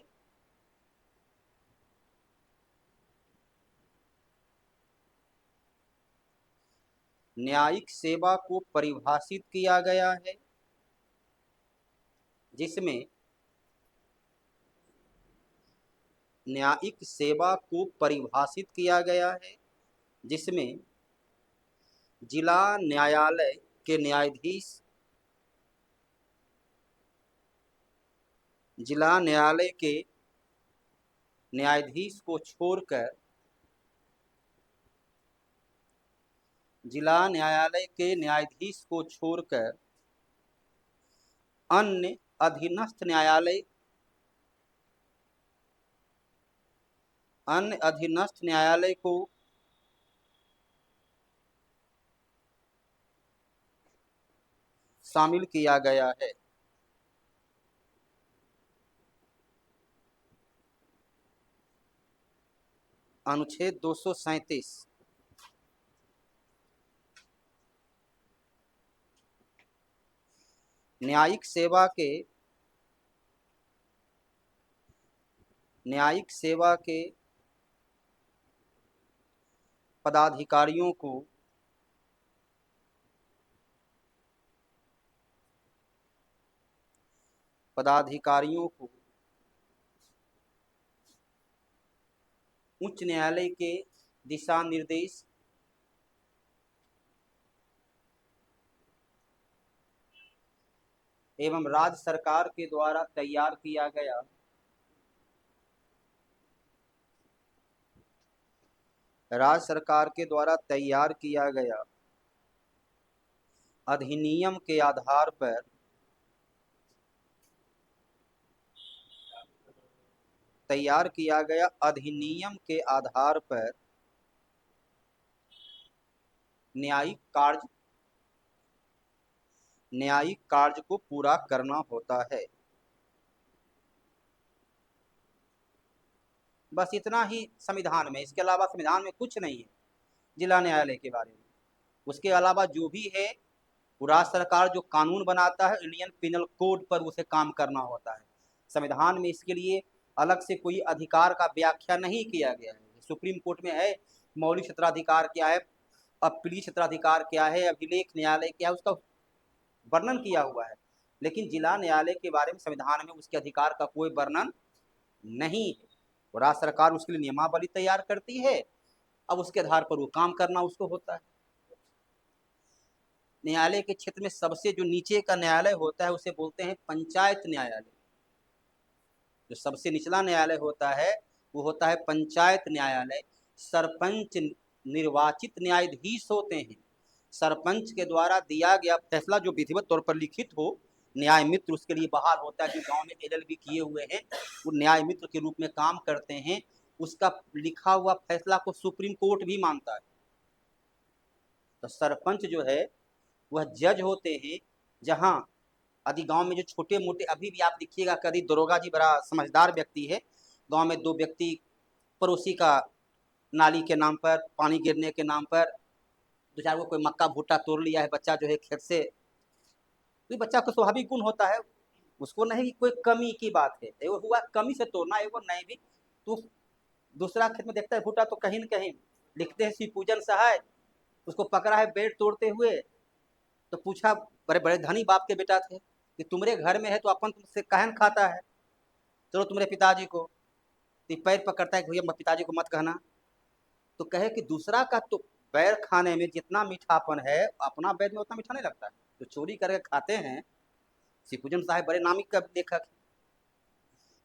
न्यायिक सेवा को परिभाषित किया गया है जिसमें, न्यायिक सेवा को परिभाषित किया गया है जिसमें जिला न्यायालय के न्यायाधीश, जिला न्यायालय के न्यायाधीश को छोड़कर, जिला न्यायालय के न्यायाधीश को छोड़कर अन्य अधीनस्थ न्यायालय, अन्य अधीनस्थ न्यायालय को शामिल किया गया है। अनुच्छेद 237। न्यायिक सेवा के, न्यायिक सेवा के पदाधिकारियों को उच्च न्यायालय के दिशा निर्देश एवं राज्य सरकार के द्वारा तैयार किया गया, राज्य सरकार के द्वारा तैयार किया गया अधिनियम के आधार पर, तैयार किया गया अधिनियम के आधार पर न्यायिक कार्य को पूरा करना होता है। बस इतना ही संविधान में, इसके अलावा संविधान में कुछ नहीं है जिला न्यायालय के बारे में। उसके अलावा जो भी है वो राज्य सरकार जो कानून बनाता है, इंडियन पिनल कोड पर उसे काम करना होता है। संविधान में इसके लिए अलग से कोई अधिकार का व्याख्या नहीं किया गया है। सुप्रीम कोर्ट में है मौलिक क्षेत्राधिकार क्या है, अपीलीय क्षेत्राधिकार क्या है, अभिलेख न्यायालय क्या है, उसका वर्णन किया हुआ है। लेकिन जिला न्यायालय के बारे में संविधान में उसके अधिकार का कोई वर्णन नहीं है। राज्य सरकार उसके लिए नियमावली तैयार करती है, अब उसके आधार पर वो काम करना उसको होता है। न्यायालय के क्षेत्र में सबसे जो नीचे का न्यायालय होता है उसे बोलते हैं पंचायत न्यायालय। जो सबसे निचला न्यायालय होता है वो होता है पंचायत न्यायालय। सरपंच निर्वाचित न्यायाधीश होते हैं। सरपंच के द्वारा दिया गया फैसला जो विधिवत तौर पर लिखित हो, न्याय मित्र उसके लिए बहाल होता है। जो गांव में LLB किए हुए हैं वो न्याय मित्र के रूप में काम करते हैं। उसका लिखा हुआ फैसला को सुप्रीम कोर्ट भी मानता है। तो सरपंच जो है वह जज होते हैं। जहाँ यदि गांव में जो छोटे मोटे, अभी भी आप देखिएगा कभी दरोगा जी बड़ा समझदार व्यक्ति है, गांव में दो व्यक्ति पड़ोसी का नाली के नाम पर, पानी गिरने के नाम पर दो चार को कोई मक्का भुट्टा तोड़ लिया है बच्चा जो है खेत से, तो बच्चा को स्वाभाविक गुण होता है, उसको नहीं कोई कमी की बात है, वो हुआ कमी से तोड़ना है, वो नहीं भी तो दूसरा खेत में देखता है भुट्टा तो कहीं न कहीं लिखते हैं शिव पूजन सहाय, उसको पकड़ा है पेड़ तोड़ते हुए, तो पूछा बड़े बड़े धनी बाप के बेटा थे कि तुम्हारे घर में है तो अपन तुमसे कहन खाता है, चलो तुम्हारे पिताजी को, तो पैर पकड़ता है कि भैया पिताजी को मत कहना। तो कहे कि दूसरा का तो बैर खाने में जितना मीठापन है अपना बैर में उतना मीठा नहीं लगता है। जो चोरी करके खाते हैं, शिवपूजन साहब बड़े नामी का लेखक है,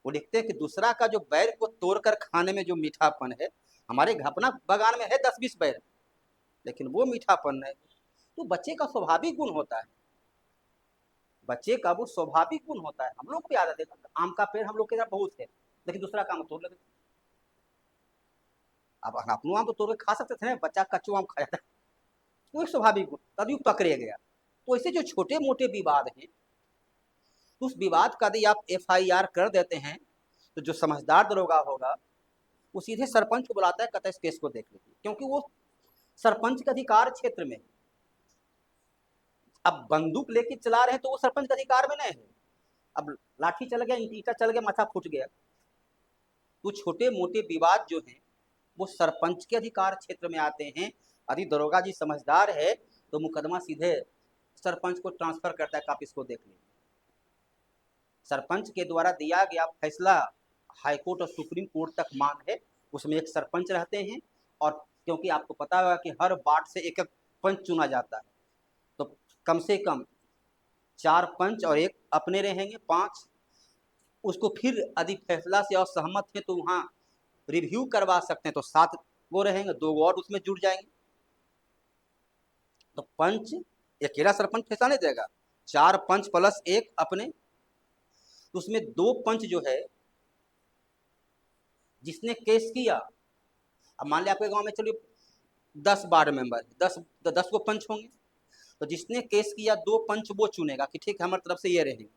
वो लिखते हैं कि दूसरा का जो बैर को तोड़कर खाने में जो मीठापन है, हमारे अपना बगान में है 10-20 बैर, लेकिन वो मीठापन नहीं। तो बच्चे का स्वाभाविक गुण होता है, बच्चे का वो स्वाभाविक गुण होता है। हम लोग को भी आदत है, आम का पेड़ हम लोग के यहाँ बहुत है, लेकिन दूसरा काम तोड़ लेते। अब अपनों आम तो तोड़ के खा सकते थे ना, बच्चा कच्चो आम खा जाता है, वो एक स्वाभाविक गुण, तभी पकड़े गया। तो ऐसे जो छोटे मोटे विवाद हैं, उस विवाद का यदि आप FIR कर देते हैं, तो जो समझदार दरोगा होगा वो सीधे सरपंच को बुलाता है, कहता है इस केस को देख लीजिए, क्योंकि वो सरपंच के अधिकार क्षेत्र में। अब बंदूक लेके चला रहे हैं तो वो सरपंच के अधिकार में नहीं है। अब लाठी चल गया, ईंटा चल गया, माथा फूट गया, तो छोटे मोटे विवाद जो हैं वो सरपंच के अधिकार क्षेत्र में आते हैं। यदि दरोगा जी समझदार है तो मुकदमा सीधे सरपंच को ट्रांसफर करता है कि आप इसको देख लीजिए। सरपंच के द्वारा दिया गया फैसला हाईकोर्ट और सुप्रीम कोर्ट तक मान है, उसमें एक सरपंच रहते हैं, और क्योंकि आपको पता होगा कि हर वार्ड से एक एक पंच चुना जाता है, तो कम से कम 4 पंच और एक अपने रहेंगे, 5। उसको फिर यदि फैसला से असहमत है तो वहाँ रिव्यू करवा सकते हैं, तो 7 वो रहेंगे, 2 और उसमें जुड़ जाएंगे। तो पंच, अकेला सरपंच फैसला नहीं देगा, 4 पंच प्लस 1 अपने, तो उसमें 2 पंच जो है जिसने केस किया। अब मान लिया आपके गांव में चलिए 10 वार्ड मेंबर, 10 को पंच होंगे, तो जिसने केस किया 2 पंच वो चुनेगा कि ठीक है हमारी तरफ से ये रहेंगे,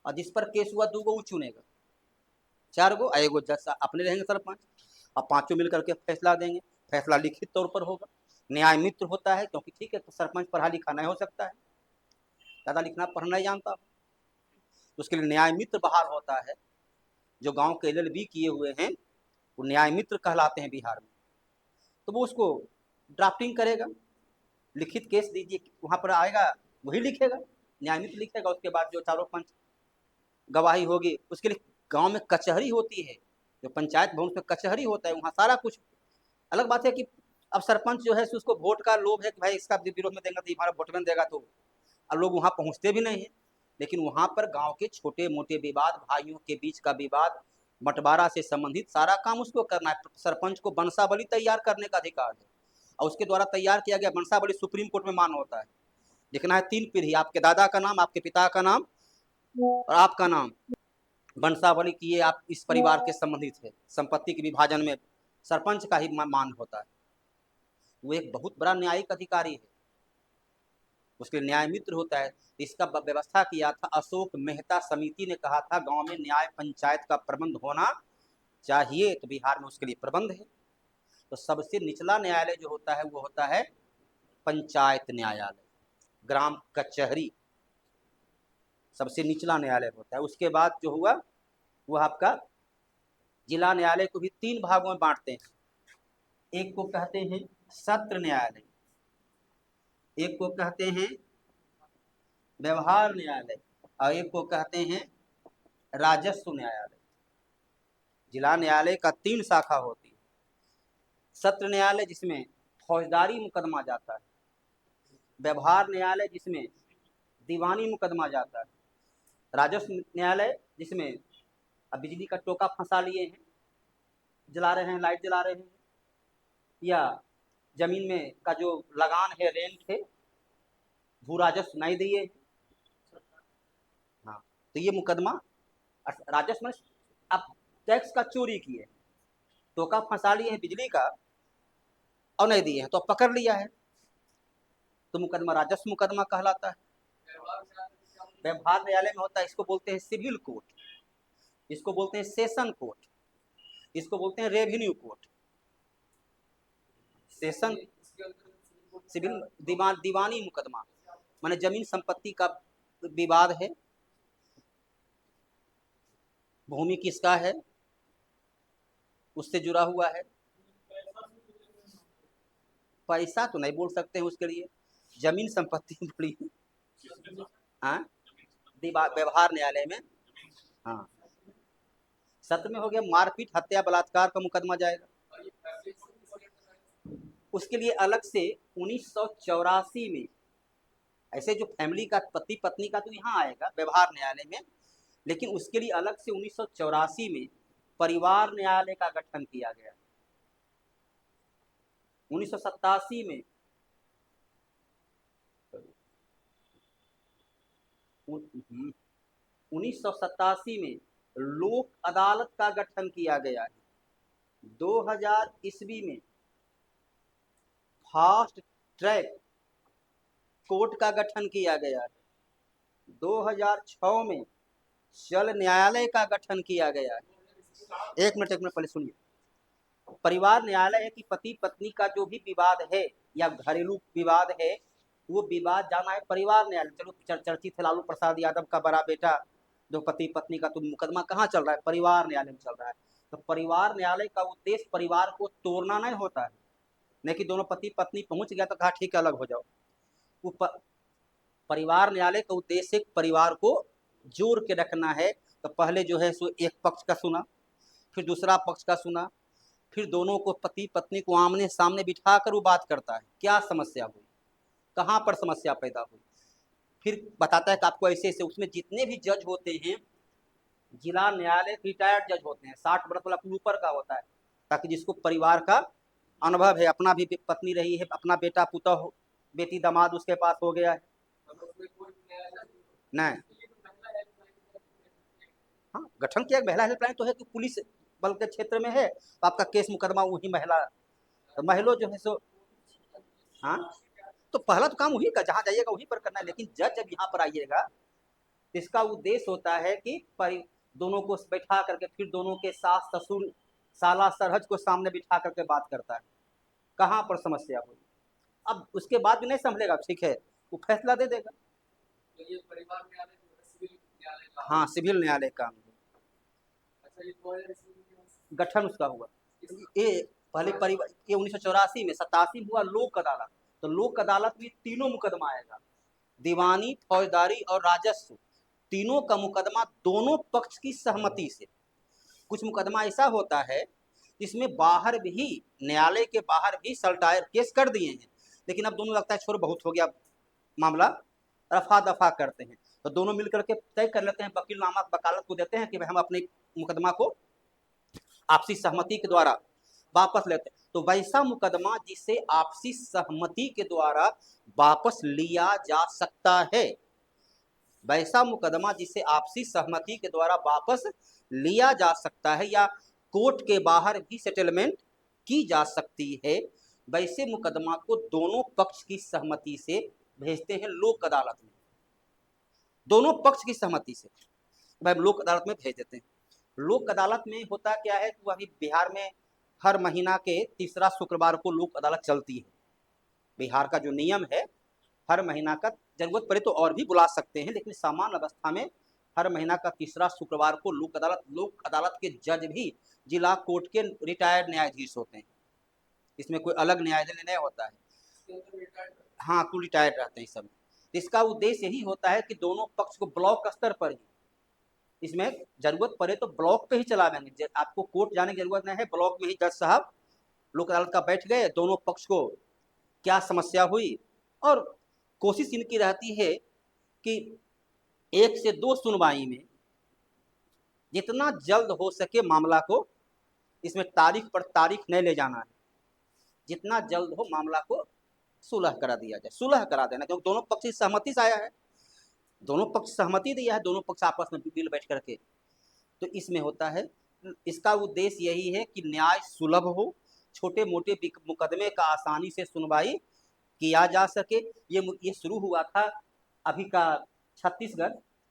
और जिस पर केस हुआ 2 वो चुनेगा, 4 गो, एगो जज अपने रहेंगे सरपंच, और 5 मिलकर के फैसला देंगे। फैसला लिखित तौर पर होगा, न्याय मित्र होता है, क्योंकि ठीक है तो सरपंच पढ़ा लिखा नहीं हो सकता है, ज़्यादा लिखना पढ़ना नहीं जानता, तो उसके लिए न्याय मित्र बहाल होता है। जो गांव के LLB किए हुए हैं वो न्याय मित्र कहलाते हैं बिहार में। तो वो उसको ड्राफ्टिंग करेगा, लिखित केस दीजिए, वहाँ पर आएगा वही लिखेगा, न्याय मित्र लिखेगा, उसके बाद जो चारों पंच गवाही होगी, उसके लिए गांव में कचहरी होती है, जो पंचायत भवन में कचहरी होता है, वहाँ सारा कुछ। अलग बात है कि अब सरपंच जो है उसको वोट का लोभ है कि भाई इसका विरोध में देगा तो हमारा वोट में देगा, तो अब लोग वहाँ पहुँचते भी नहीं है। लेकिन वहाँ पर गांव के छोटे मोटे विवाद, भाइयों के बीच का विवाद, बंटवारा से संबंधित सारा काम उसको करना है। सरपंच को वंशावली तैयार करने का अधिकार है, और उसके द्वारा तैयार किया गया वंशावली सुप्रीम कोर्ट में मान होता है। लिखना है 3 पीढ़ी, आपके दादा का नाम, आपके पिता का नाम और आपका नाम, वंशावली की ये आप इस परिवार के संबंधित है। संपत्ति के विभाजन में सरपंच का ही मान होता है, वो एक बहुत बड़ा न्यायिक अधिकारी है, उसके न्याय मित्र होता है। इसका व्यवस्था किया था अशोक मेहता समिति ने, कहा था गांव में न्याय पंचायत का प्रबंध होना चाहिए, तो बिहार में उसके लिए प्रबंध है। तो सबसे निचला न्यायालय जो होता है वो होता है पंचायत न्यायालय, ग्राम कचहरी सबसे निचला न्यायालय होता है। उसके बाद जो हुआ वो आपका जिला न्यायालय को भी 3 भागों में बांटते हैं। एक को कहते हैं सत्र न्यायालय, एक को कहते हैं व्यवहार न्यायालय, और एक को कहते हैं राजस्व न्यायालय। जिला न्यायालय का 3 शाखा होती है। सत्र न्यायालय जिसमें फौजदारी मुकदमा जाता है, व्यवहार न्यायालय जिसमें दीवानी मुकदमा जाता है, राजस्व न्यायालय जिसमें अब बिजली का टोका फंसा लिए हैं, जला रहे हैं, लाइट जला रहे हैं, या जमीन में का जो लगान है, रेंट है, भू राजस्व नहीं दिए, हाँ, तो ये मुकदमा राजस्व में अब टैक्स का चोरी किए, टोका फंसा लिए हैं बिजली का और नहीं दिए हैं, तो पकड़ लिया है, तो मुकदमा राजस्व मुकदमा कहलाता है। व्यवहार न्यायालय में होता है, इसको बोलते हैं सिविल कोर्ट, इसको बोलते हैं सेशन कोर्ट, इसको बोलते हैं रेवेन्यू कोर्ट। सेशन सिविल दीवानी मुकदमा माने जमीन संपत्ति का विवाद है, भूमि किसका है उससे जुड़ा हुआ है। पैसा तो नहीं बोल सकते हैं उसके लिए, जमीन संपत्ति बड़ी, हाँ, व्यवहार न्यायालय में, हाँ। सत्र में हो गया मारपीट, हत्या, बलात्कार का मुकदमा जाएगा, उसके लिए अलग से 1984 में, ऐसे जो फैमिली का पति पत्नी का तो यहाँ आएगा व्यवहार न्यायालय में, लेकिन उसके लिए अलग से 1984 में परिवार न्यायालय का गठन किया गया। 1987 में 1987 में लोक अदालत का गठन किया गया है। 2000 ईस्वी में फास्ट ट्रैक कोर्ट का गठन किया गया है। 2006 में चल न्यायालय का गठन किया गया है। एक मिनट पहले सुनिए। परिवार न्यायालय है कि पति पत्नी का जो भी विवाद है या घरेलू विवाद है, वो विवाद जाना है परिवार न्यायालय। चलो चर्चित है लालू प्रसाद यादव का बड़ा बेटा जो पति पत्नी का, तो मुकदमा कहाँ चल रहा है? परिवार न्यायालय में चल रहा है। तो परिवार न्यायालय का उद्देश्य परिवार को तोड़ना नहीं होता है, नहीं कि दोनों पति पत्नी पहुंच गया तो कहा ठीक है अलग हो जाओ। वो परिवार न्यायालय का उद्देश्य परिवार को जोड़ के रखना है। तो पहले जो है सो एक पक्ष का सुना, फिर दूसरा पक्ष का सुना, फिर दोनों को पति पत्नी को आमने सामने बिठा कर वो बात करता है क्या समस्या हुई, कहाँ पर समस्या पैदा हुई, फिर बताता है कि आपको ऐसे ऐसे। उसमें जितने भी जज होते हैं, जिला न्यायालय रिटायर्ड जज होते हैं, 60 वर्ष वाला ऊपर का होता है, ताकि जिसको परिवार का अनुभव है, अपना भी पत्नी रही है, अपना बेटा पुता हो, बेटी दामाद उसके पास हो गया है। नहीं, हाँ गठन किया महिला हेल्पलाइन तो है कि पुलिस बल के क्षेत्र में है तो आपका केस मुकदमा वही महिला, तो महिला जो है सो, हाँ तो पहला तो काम वही का, जहाँ जाइएगा वहीं पर करना है। लेकिन जज जब यहाँ पर आइएगा, इसका उद्देश्य होता है कि दोनों को बैठा करके फिर दोनों के सास ससुर साला सरहज को सामने बिठा करके बात करता है कहाँ पर समस्या हुई। अब उसके बाद भी नहीं संभलेगा, ठीक है वो फैसला दे देगा। तो ये परिवार न्यायालय जो है सिविल न्यायालय का, हाँ सिविल न्यायालय का अच्छा ये गठन उसका हुआ। ये पहले परिवार, ये 1984 में, 87 में हुआ लोक अदालत। तो लोक अदालत में तीनों मुकदमा आएगा, दीवानी फौजदारी और राजस्व, तीनों का मुकदमा दोनों पक्ष की सहमति से। कुछ मुकदमा ऐसा होता है जिसमें बाहर भी, न्यायालय के बाहर भी सल्टायर केस कर दिए हैं, लेकिन अब दोनों लगता है छोड़ बहुत हो गया मामला, रफा दफा करते हैं, तो दोनों मिलकर के तय कर लेते हैं, वकील नामा वकालत को देते हैं कि हम अपने मुकदमा को आपसी सहमति के द्वारा वापस लेते हैं। तो वैसा मुकदमा जिसे आपसी सहमति के द्वारा वापस लिया जा सकता है, वैसा मुकदमा जिसे आपसी सहमति के द्वारा वापस लिया जा सकता है या कोर्ट के बाहर भी सेटलमेंट की जा सकती है, वैसे मुकदमा को दोनों पक्ष की सहमति से भेजते हैं लोक अदालत में। दोनों पक्ष की सहमति से भाई लोक अदालत में भेज देते हैं। लोक अदालत में होता क्या है कि अभी बिहार में हर महीना के तीसरा शुक्रवार को लोक अदालत चलती है। बिहार का जो नियम है, हर महीना का, जरूरत पड़े तो और भी बुला सकते हैं, लेकिन सामान्य अवस्था में हर महीना का तीसरा शुक्रवार को लोक अदालत के जज भी जिला कोर्ट के रिटायर्ड न्यायाधीश होते हैं। इसमें कोई अलग न्यायालय नहीं होता है, हाँ कुल रिटायर्ड रहते हैं सब। इसका उद्देश्य यही होता है कि दोनों पक्ष को ब्लॉक स्तर पर ही, इसमें जरूरत पड़े तो ब्लॉक पे ही चला देंगे, आपको कोर्ट जाने की जरूरत नहीं है, ब्लॉक में ही जज साहब लोक अदालत का बैठ गए, दोनों पक्ष को क्या समस्या हुई, और कोशिश इनकी रहती है कि 1 से 2 सुनवाई में जितना जल्द हो सके मामला को, इसमें तारीख पर तारीख नहीं ले जाना है, जितना जल्द हो मामला को सुलह करा दिया जाए, सुलह करा देना, क्योंकि दोनों पक्ष की सहमति से आया है, दोनों पक्ष सहमति दिया है, दोनों पक्ष आपस में मिल बैठ करके, तो इसमें होता है। इसका उद्देश्य यही है कि न्याय सुलभ हो, छोटे मोटे मुकदमे का आसानी से सुनवाई किया जा सके। ये शुरू हुआ था अभी का छत्तीसगढ़,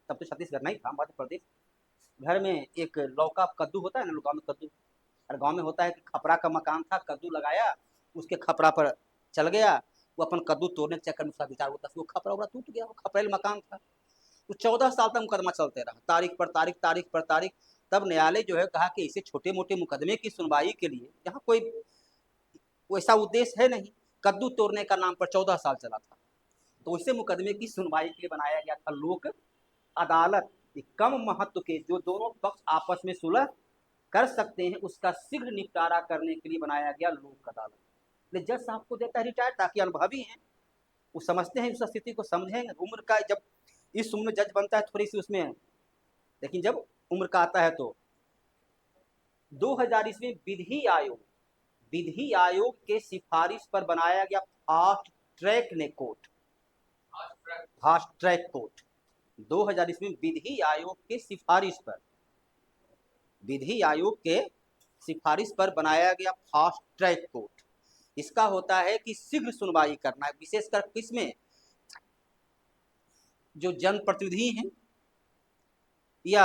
तब तो छत्तीसगढ़ नहीं था, मध्य प्रदेश। घर में एक लौका कद्दू होता है ना, गाँव में कद्दू, और गाँव में होता है कि खपरा का मकान था, कद्दू लगाया, उसके खपरा पर चल गया, वो अपन कद्दू तोड़ने के चक्कर में उसका विचार होता है, वो खपरा उपरा टूट गया, वो खपरेल मकान था। तो 14 साल तक मुकदमा चलते रहा, तारीख पर तारीख, तारीख पर तारीख। तब न्यायालय जो है कहा कि इसे छोटे मोटे मुकदमे की सुनवाई के लिए, जहाँ कोई वैसा उद्देश्य है नहीं, कद्दू तोड़ने का नाम पर 14 साल चला था, तो उसे मुकदमे की सुनवाई के लिए बनाया गया था लोक अदालत। कम महत्व के जो दोनों पक्ष आपस में सुलह कर सकते हैं, उसका शीघ्र निपटारा करने के लिए बनाया गया लोक अदालत। जज साहब को देता है रिटायर्ड, ताकि अनुभवी हैं, वो समझते हैं, उस स्थिति को समझेंगे। उम्र का जब इस उम्र में जज बनता है थोड़ी सी उसमें, लेकिन जब उम्र का आता है तो 2000 ईस्वी विधि आयोग के सिफारिश पर बनाया गया फास्ट ट्रैक कोर्ट। 2000 ईस्वी में विधि आयोग के सिफारिश पर, विधि आयोग के सिफारिश पर बनाया गया फास्ट ट्रैक कोर्ट। इसका होता है कि शीघ्र सुनवाई करना है, विशेषकर किसमें, जो जनप्रतिनिधि हैं या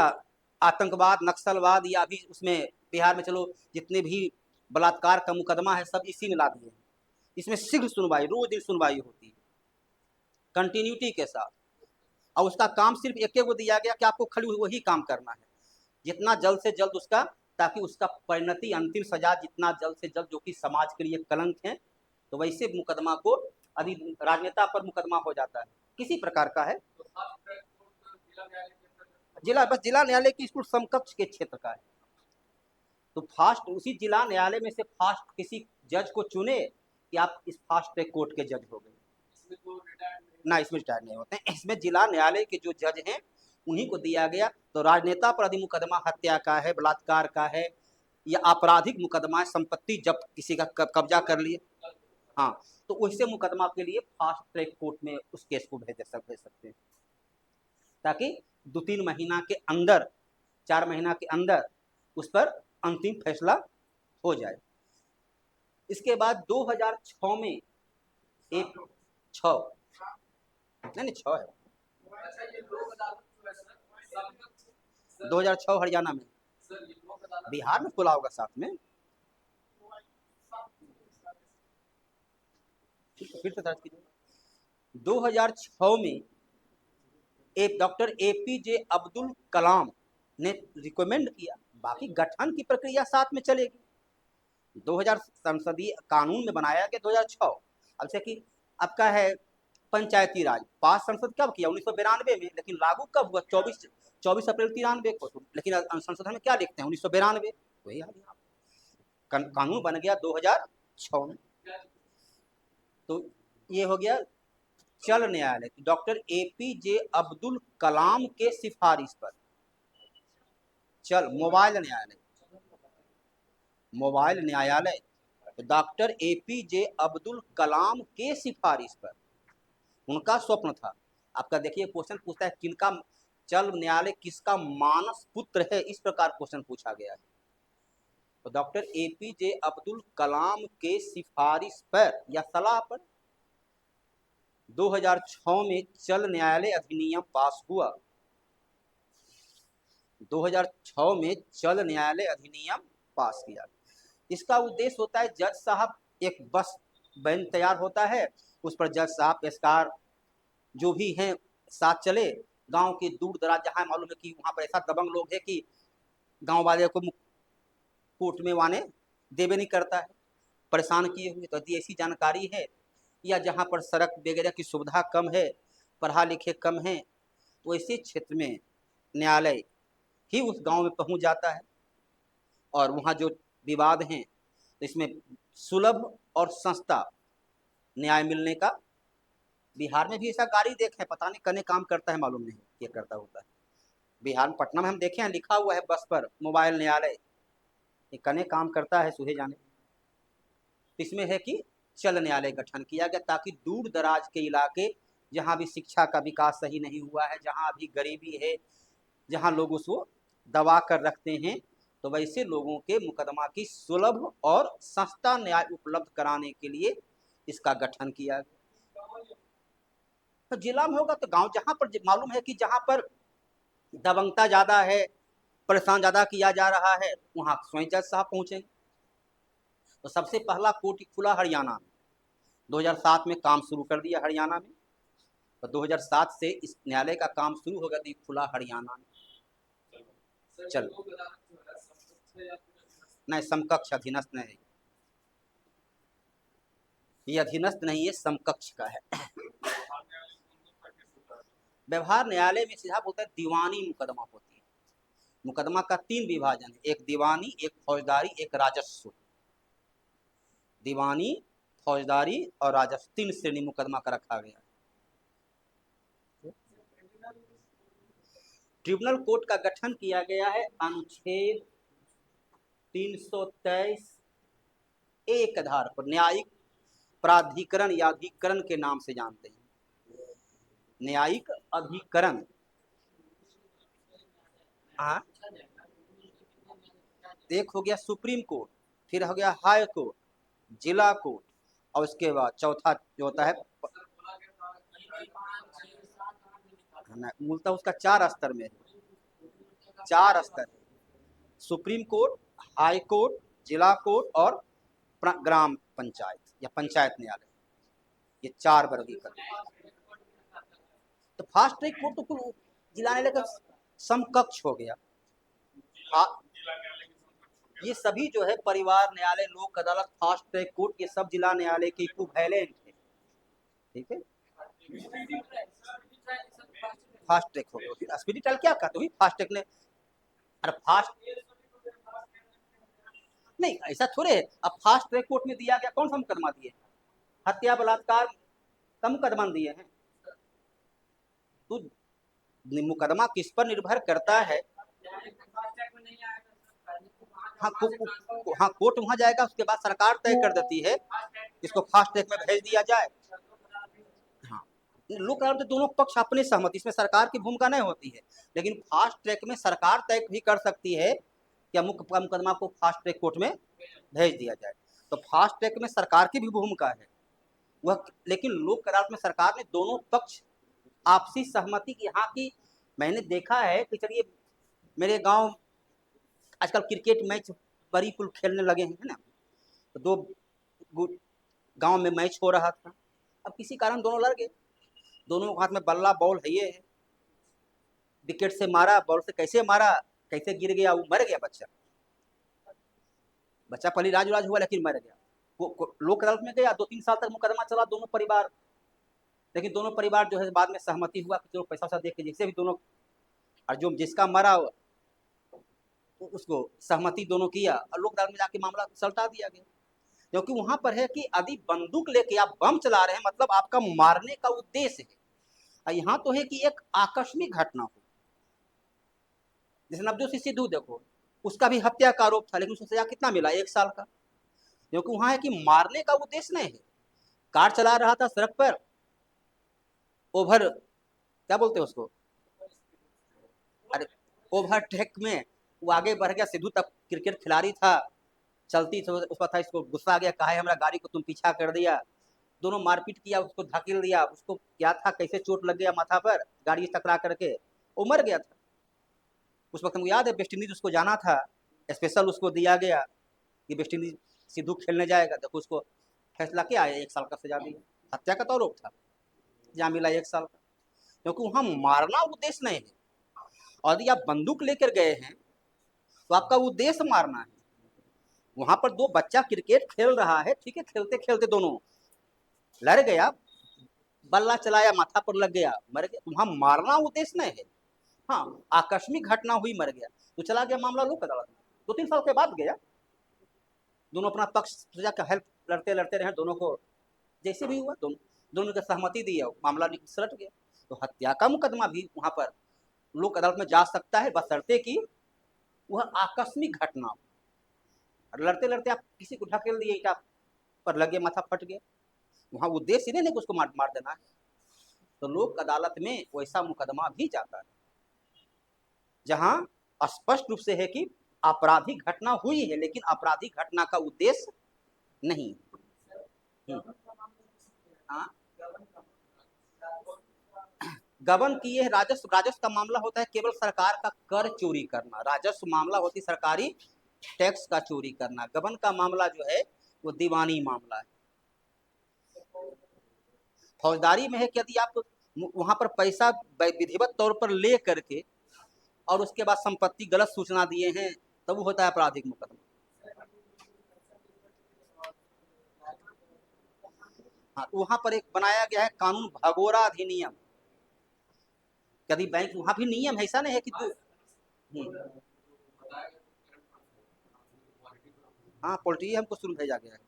आतंकवाद, नक्सलवाद, या अभी उसमें बिहार में चलो जितने भी बलात्कार का मुकदमा है सब इसी में ला दिए हैं। इसमें शीघ्र सुनवाई, रोज दिन सुनवाई होती है कंटिन्यूटी के साथ, और उसका काम सिर्फ एक को दिया गया कि आपको खाली वही काम करना है, जितना जल्द से जल्द उसका, ताकि उसका परिणति, अंतिम सजा जितना जल्द से जल्द, जो कि समाज के लिए कलंक है। तो वैसे मुकदमा को, यदि राजनेता पर मुकदमा हो जाता है किसी प्रकार का है, जिला, बस जिला न्यायालय की स्कूल समकक्ष के क्षेत्र का है। तो फास्ट, उसी जिला न्यायालय में से फास्ट किसी जज को चुने कि आप इस फास्ट ट्रैक कोर्ट के जज हो गए ना, इसमें रिटायर नहीं होते हैं। इसमें जिला न्यायालय के जो जज हैं उन्हीं को दिया गया। तो राजनेता पर यदि मुकदमा हत्या का है, बलात्कार का है, या आपराधिक मुकदमा है, संपत्ति जब्त किसी का कब्जा कर लिए, हाँ, तो उससे मुकदमा के लिए फास्ट ट्रैक कोर्ट में उस केस को भेज सकते हैं, ताकि 2-3 महीना के अंदर, 4 महीना के अंदर उस पर अंतिम फैसला हो जाए। इसके बाद 2006 में एक 6 नहीं 6 है, 2006 हरियाणा में, बिहार में खुला होगा साथ में, फिर से दर्ज कीजिए। 2006 में एक डॉक्टर APJ अब्दुल कलाम ने रिकमेंड किया, बाकी गठन की प्रक्रिया साथ में चलेगी। 2000 संसदीय कानून में बनाया गया 2006। अब से कि आपका है पंचायती राज, पास संसद कब किया, 1992 में, लेकिन लागू कब हुआ, 24 अप्रैल 93 को। लेकिन संशोधन में क्या लिखते हैं, 1992, वही कानून बन गया 2006 में। तो ये हो गया चल न्यायालय, डॉक्टर APJ अब्दुल कलाम के सिफारिश पर। चल मोबाइल न्यायालय, मोबाइल न्यायालय डॉक्टर APJ अब्दुल कलाम के सिफारिश पर, उनका स्वप्न था। आपका देखिए क्वेश्चन पूछता है किनका, चल न्यायालय किसका मानस पुत्र है, इस प्रकार क्वेश्चन पूछा गया है। तो डॉक्टर APJ अब्दुल कलाम के सिफारिश पर या सलाह पर 2006 में चल न्यायालय अधिनियम पास हुआ। 2006 में चल न्यायालय अधिनियम पास किया। इसका उद्देश्य होता है, जज साहब, एक बस बैंड तैयार होता है, उस पर जज साहब, पेशकार जो भी हैं साथ चले, गांव के दूर दराज जहां मालूम है कि वहां पर ऐसा दबंग लोग है कि गांव वाले को कोर्ट में वाने देवे नहीं करता है, परेशान किए हुए, तो यदि ऐसी जानकारी है, या जहाँ पर सड़क वगैरह की सुविधा कम है, पढ़ा लिखे कम है, तो ऐसे क्षेत्र में न्यायालय ही उस गांव में पहुंच जाता है, और वहाँ जो विवाद हैं तो इसमें सुलभ और सस्ता न्याय मिलने का। बिहार में भी ऐसा गाड़ी देखे, पता नहीं कने काम करता है, मालूम नहीं क्या करता होता है। बिहार में पटना में हम देखे हैं, लिखा हुआ है बस पर मोबाइल न्यायालय, ये कने काम करता है सुहे जाने। इसमें है कि चल न्यायालय गठन किया गया, ताकि दूर दराज के इलाके, जहाँ भी शिक्षा का विकास सही नहीं हुआ है, जहाँ अभी गरीबी है, जहाँ लोग उसको दबा कर रखते हैं, तो वैसे लोगों के मुकदमा की सुलभ और सस्ता न्याय उपलब्ध कराने के लिए इसका गठन किया गया। तो जिला में होगा तो गांव, जहां पर मालूम है कि जहां पर दबंगता ज्यादा है, परेशान ज्यादा किया जा रहा है, वहां स्वयं जज साहब पहुंचेंगे। तो सबसे पहला कोर्ट खुला हरियाणा में, 2007 में काम शुरू कर दिया हरियाणा में, और 2007 से इस न्यायालय का काम शुरू हो गया, तो खुला हरियाणा में। चल नहीं, समकक्ष अधीनस्थ नहीं, ये अधीनस्थ नहीं है, समकक्ष का है। व्यवहार न्यायालय में सीधा बोलता है दीवानी मुकदमा होती है। मुकदमा का 3 विभाजन है, एक दीवानी, एक फौजदारी, एक राजस्व। दीवानी, फौजदारी और राजस्व 3 श्रेणी मुकदमा का रखा गया है। ट्रिब्यूनल कोर्ट का गठन किया गया है अनुच्छेद 323 एक आधार पर, न्यायिक प्राधिकरण या अधिकरण के नाम से जानते हैं, न्यायिक अधिकरण हाँ, एक हो गया सुप्रीम कोर्ट, फिर हो गया हाई कोर्ट, जिला कोर्ट, और उसके बाद चौथा जो होता है मूलतः उसका 4 स्तर में है, 4 स्तर, सुप्रीम कोर्ट, हाई कोर्ट, जिला कोर्ट और ग्राम पंचायत या पंचायत न्यायालय, ये 4 वर्गीकरण। तो फास्ट ट्रैक कोर्ट तो कुल जिला न्यायालय का समकक्ष हो गया। ये सभी जो है परिवार न्यायालय, लोक अदालत, फास्ट ट्रैक कोर्ट, ये सब जिला न्यायालय के इक्विवेलेंट है। ठीक है, फास्ट ट्रैक हो गया। स्पीडी ट्रायल क्या कहते हो, फास्ट ट्रैक ने, अरे फास्ट नहीं, ऐसा थोड़े है। अब फास्ट ट्रैक कोर्ट में दिया गया, कौन सा मुकदमा दिए, हत्या बलात्कार का मुकदमा दिए हैं। तो मुकदमा किस पर निर्भर करता है। हाँ, हाँ, कोर्ट वहां जाएगा, उसके बाद सरकार तय कर देती है इसको फास्ट ट्रैक में भेज दिया जाए। हाँ, लोक अदालत दोनों पक्ष अपनी सहमति, इसमें सरकार की भूमिका नहीं होती है। लेकिन फास्ट ट्रैक में सरकार तय भी कर सकती है कि मुकदमा को फास्ट ट्रैक कोर्ट में भेज दिया जाए। तो फास्ट ट्रैक में सरकार की भी भूमिका है वह, लेकिन लोक अदालत में सरकार ने दोनों पक्ष आपसी सहमति की, यहाँ की मैंने देखा है कि चलिए मेरे गांव आजकल क्रिकेट मैच बड़ी कुल खेलने लगे हैं ना, तो दो गांव में मैच हो रहा था, अब किसी कारण दोनों लड़ गए, दोनों हाथ में बल्ला बॉल है, ये है, विकेट से मारा, बॉल से कैसे मारा, कैसे गिर गया, वो मर गया बच्चा, बच्चा पहले इलाज उलाज हुआ लेकिन मर गया। लोक अदालत में गया, 2-3 साल तक मुकदमा चला दोनों परिवार, लेकिन दोनों परिवार जो है बाद में सहमति हुआ कि चलो पैसा वैसा दे के जैसे भी दोनों, और जो जिसका मरा उसको सहमति दोनों किया, और लोक अदालत में जाके मामला सलटा दिया गया। क्योंकि वहां पर है कि यदि बंदूक लेके आप बम चला रहे हैं, मतलब आपका मारने का उद्देश्य है, और यहाँ तो है कि एक आकस्मिक घटना हो, जैसे नवजोत सिंह सिद्धू देखो, उसका भी हत्या का आरोप था, लेकिन उसको सजा कितना मिला, 1 साल का। क्योंकि वहां है कि मारने का उद्देश्य नहीं है, कार चला रहा था सड़क पर, ओवर क्या बोलते हैं उसको, अरे ओवरटेक में वो आगे बढ़ गया, सिद्धू तब क्रिकेट खिलाड़ी था, चलती तो उसका था, इसको गुस्सा आ गया, कहा है हमारा गाड़ी को तुम पीछा कर दिया, दोनों मारपीट किया, उसको धकेल दिया, उसको क्या था कैसे चोट लग गया माथा पर, गाड़ी टकरा करके वो मर गया था। उस वक्त हमको याद है वेस्ट इंडीज उसको जाना था, स्पेशल उसको दिया गया कि वेस्ट इंडीज सिद्धू खेलने जाएगा, देखो उसको फैसला क्या है, 1 साल का सजा दिया, हत्या का तो आरोप था, जहाँ मिला 1 साल का, क्योंकि वहां मारना उद्देश्य नहीं है। और यदि आप बंदूक लेकर गए हैं तो आपका उद्देश्य मारना है। वहां पर दो बच्चा क्रिकेट खेल रहा है, ठीक है, खेलते खेलते दोनों लड़ गया, बल्ला चलाया, माथा पर लग गया, मर गया, वहां मारना उद्देश्य नहीं है। हाँ, आकस्मिक घटना हुई, मर गया, तो चला गया मामला लोक अदालत में, 2-3 साल के बाद गया, दोनों अपना पक्ष सजा का हेल्प लड़ते लड़ते रहे, दोनों को जैसे भी हुआ, दोनों की सहमति दी, मामला सलट गया। तो हत्या का मुकदमा भी वहां पर लोक अदालत में जा सकता है, बशर्ते कि वह आकस्मिक घटना हो, और लड़ते लड़ते आप किसी को ढकेल दिए, ईटा पर लगे, माथा फट गया, वहां उद्देश्य नहीं कि उसको मार देना है। तो लोक अदालत में वैसा मुकदमा भी जाता है जहां स्पष्ट रूप से है कि आपराधिक घटना हुई है, लेकिन आपराधिक घटना का उद्देश्य नहीं। हाँ, गबन किए, राजस्व, राजस्व का मामला होता है केवल सरकार का कर चोरी करना, राजस्व मामला होती है सरकारी टैक्स का चोरी करना। गबन का मामला जो है वो दीवानी मामला है। फौजदारी में है कि यदि आप वहां पर पैसा विधिवत तौर पर ले करके और उसके बाद संपत्ति गलत सूचना दिए हैं, तब वो होता है आपराधिक मुकदमा। हाँ, वहां पर एक बनाया गया है कानून भगोरा अधिनियम, यदि बैंक, वहां भी नियम है, ऐसा नहीं है कि हाँ, पोल्ट्री हमको शुरू भेजा गया है।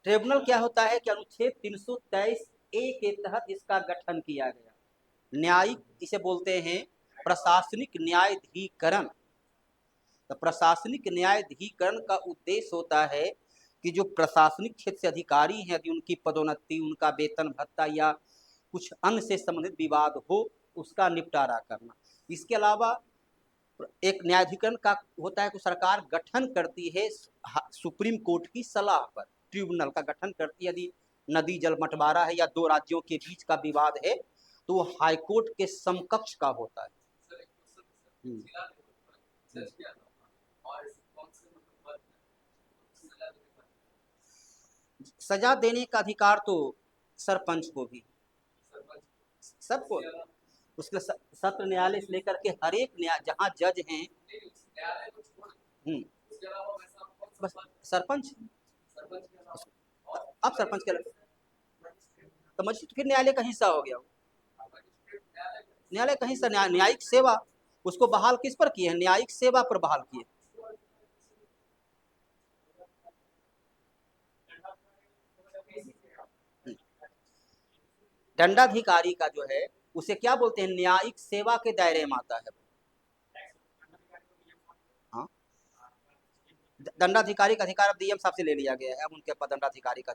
ट्रिब्यूनल क्या होता है कि अनुच्छेद 323 के तहत इसका गठन किया गया, न्यायिक, इसे बोलते हैं प्रशासनिक न्यायाधिकरण। तो प्रशासनिक न्यायाधिकरण का उद्देश्य होता है कि जो प्रशासनिक क्षेत्र से अधिकारी हैं, यदि उनकी पदोन्नति, उनका वेतन भत्ता या कुछ अन्य से संबंधित विवाद हो, उसका निपटारा करना। इसके अलावा एक न्यायाधिकरण का होता है कि सरकार गठन करती है सुप्रीम कोर्ट की सलाह पर, ट्रिब्यूनल का गठन करती है। यदि नदी जल बंटवारा है या दो राज्यों के बीच का विवाद है तो वो हाईकोर्ट के समकक्ष का होता है। सजा देने का अधिकार तो सरपंच को भी, सबको, उसके सत्र न्यायालय से लेकर के हर एक जहाँ जज हैं। बस सरपंच, अब सरपंच के तो मजिस्ट्रेट फिर न्यायालय का हिस्सा हो गया। न्यायालय का हिस्सा, न्यायिक सेवा उसको बहाल किस पर किए हैं? न्यायिक सेवा पर बहाल किए। दंडाधिकारी का जो है उसे क्या बोलते हैं? न्यायिक सेवा के दायरे में आता है। हाँ, दंडाधिकारी का अधिकार अब डीएम साहब से ले लिया गया है। अब उनके पास दंडाधिकारी का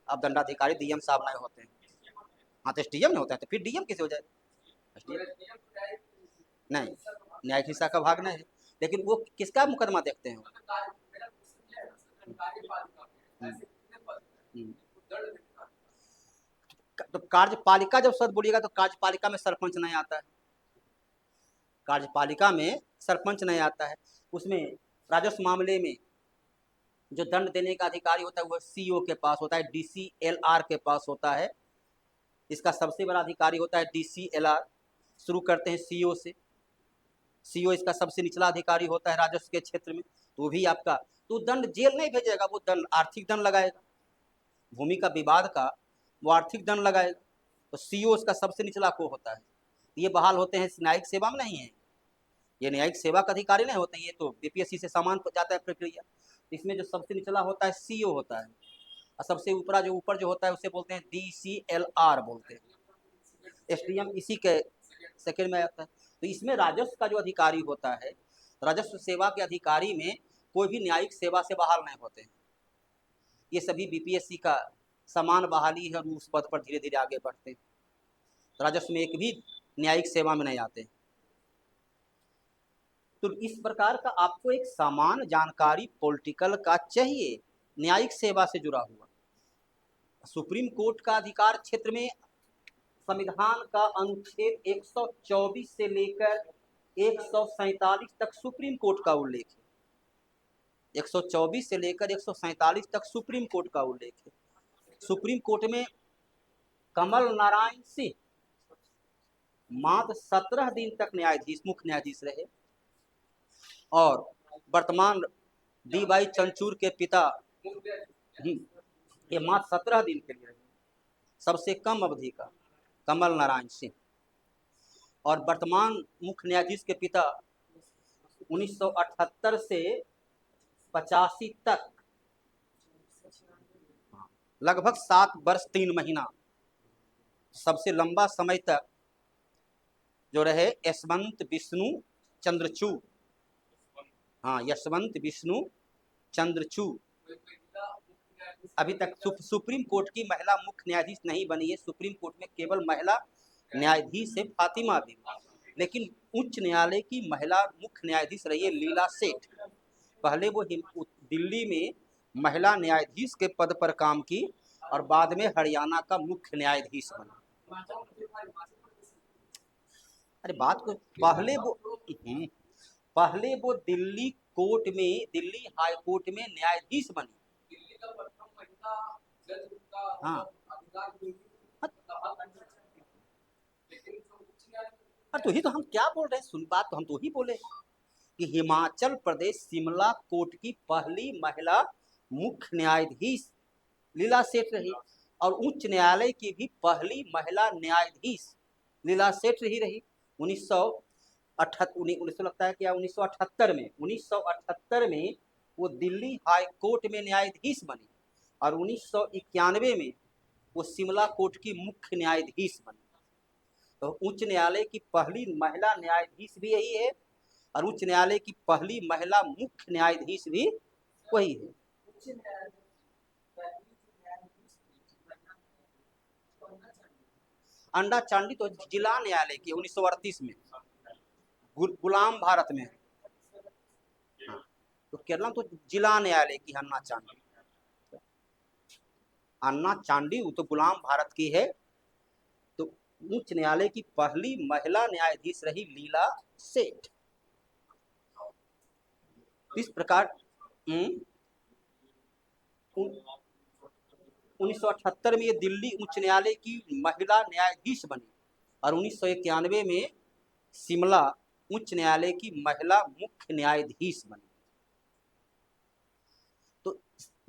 अब दंडाधिकारी डीएम साहब नहीं होते हैं। हाँ, तो एसडीएम नहीं होता है तो फिर डीएम किसे हो जाए? नहीं, न्यायिक हिस्सा का भाग नहीं है, लेकिन वो किसका मुकदमा देखते हैं? तो कार्यपालिका जब शब्द बोलिएगा तो कार्यपालिका में सरपंच नहीं आता है। कार्यपालिका में सरपंच नहीं आता है। उसमें राजस्व मामले में जो दंड देने का अधिकारी होता है वो सीओ के पास होता है, डीसीएलआर के पास होता है। इसका सबसे बड़ा अधिकारी होता है डीसीएलआर। शुरू करते हैं सीओ से। सीओ इसका सबसे निचला अधिकारी होता है राजस्व के क्षेत्र में। तो भी आपका तो दंड जेल नहीं भेजेगा, वो दंड आर्थिक दंड लगाएगा। भूमि का विवाद का वो आर्थिक दंड लगाएगा। तो सीओ उसका सबसे निचला को होता है। ये बहाल होते हैं, न्यायिक सेवा में नहीं है। ये न्यायिक सेवा का अधिकारी नहीं होते, ये तो बीपीएससी से सामान जाता है प्रक्रिया। इसमें जो सबसे निचला होता है सीओ होता है, और सबसे ऊपर जो होता है उसे बोलते हैं डीसीएलआर बोलते हैं। एसडीएम इसी के सेकंड में आता है। तो इसमें राजस्व का जो अधिकारी होता है, राजस्व सेवा के अधिकारी में कोई भी न्यायिक सेवा से बहाल नहीं होते हैं। ये सभी बीपीएससी का समान बहाली है और उस पद पर धीरे धीरे आगे बढ़ते हैं। राजस्व में एक भी न्यायिक सेवा में नहीं आते। तो इस प्रकार का आपको एक समान जानकारी पॉलिटिकल का चाहिए, न्यायिक सेवा से जुड़ा हुआ। सुप्रीम कोर्ट का अधिकार क्षेत्र में संविधान का अनुच्छेद 124 से लेकर 147 तक सुप्रीम कोर्ट का उल्लेख है। 124 से लेकर 147 तक सुप्रीम कोर्ट का उल्लेख है। सुप्रीम कोर्ट में कमल नारायण सिंह मात्र 17 दिन तक न्यायाधीश, मुख्य न्यायाधीश रहे, और वर्तमान डी वाई चंद्रचूड़ के पिता ये मात्र 17 दिन के लिए रहे, सबसे कम अवधि का कमल नारायण सिंह। और वर्तमान मुख्य न्यायाधीश के पिता 1978 से 85 तक लगभग 7 वर्ष 3 महीना सबसे लंबा समय तक जो रहे यशवंत विष्णु चंद्रचूड़। हाँ, यशवंत विष्णु चंद्रचूड़ अभी तक सुप्रीम कोर्ट की महिला मुख्य न्यायाधीश नहीं बनी है। सुप्रीम कोर्ट में केवल महिला न्यायाधीश है फातिमा बीबी, लेकिन उच्च न्यायालय की महिला मुख्य न्यायाधीश रही है लीला सेठ। पहले वो दिल्ली में महिला न्यायाधीश के पद पर काम की और बाद में हरियाणा का मुख्य न्यायाधीश बना। अरे बात को पहले वो दिल्ली कोर्ट में, दिल्ली हाई कोर्ट में न्यायाधीश बनी। हाँ, तो ही तो हम क्या बोल रहे हैं, सुन बात तो हम तो ही बोले कि हिमाचल प्रदेश शिमला कोर्ट की पहली महिला मुख्य न्यायाधीश लीला सेठ रही, और उच्च न्यायालय की भी पहली महिला न्यायाधीश लीला सेठ ही रही। 1978 लगता है क्या 1978 में वो दिल्ली हाई कोर्ट में न्यायाधीश बनी, और 1991 में वो शिमला कोर्ट की मुख्य न्यायाधीश बनी। तो उच्च न्यायालय की पहली महिला न्यायाधीश भी यही है, और उच्च न्यायालय की पहली महिला मुख्य न्यायाधीश भी वही है। अंडा चांडी तो जिला न्यायालय की 1938 में गुलाम भारत में। हाँ, तो केरला में तो जिला न्यायालय की अन्ना चांडी। अन्ना चांडी वो तो गुलाम भारत की है। तो उच्च न्यायालय की पहली महिला न्यायाधीश रही लीला सेठ। इस प्रकार 1978 में ये दिल्ली उच्च न्यायालय की महिला न्यायाधीश बनी और 1991 में शिमला उच्च न्यायालय की महिला मुख्य न्यायाधीश बनी। तो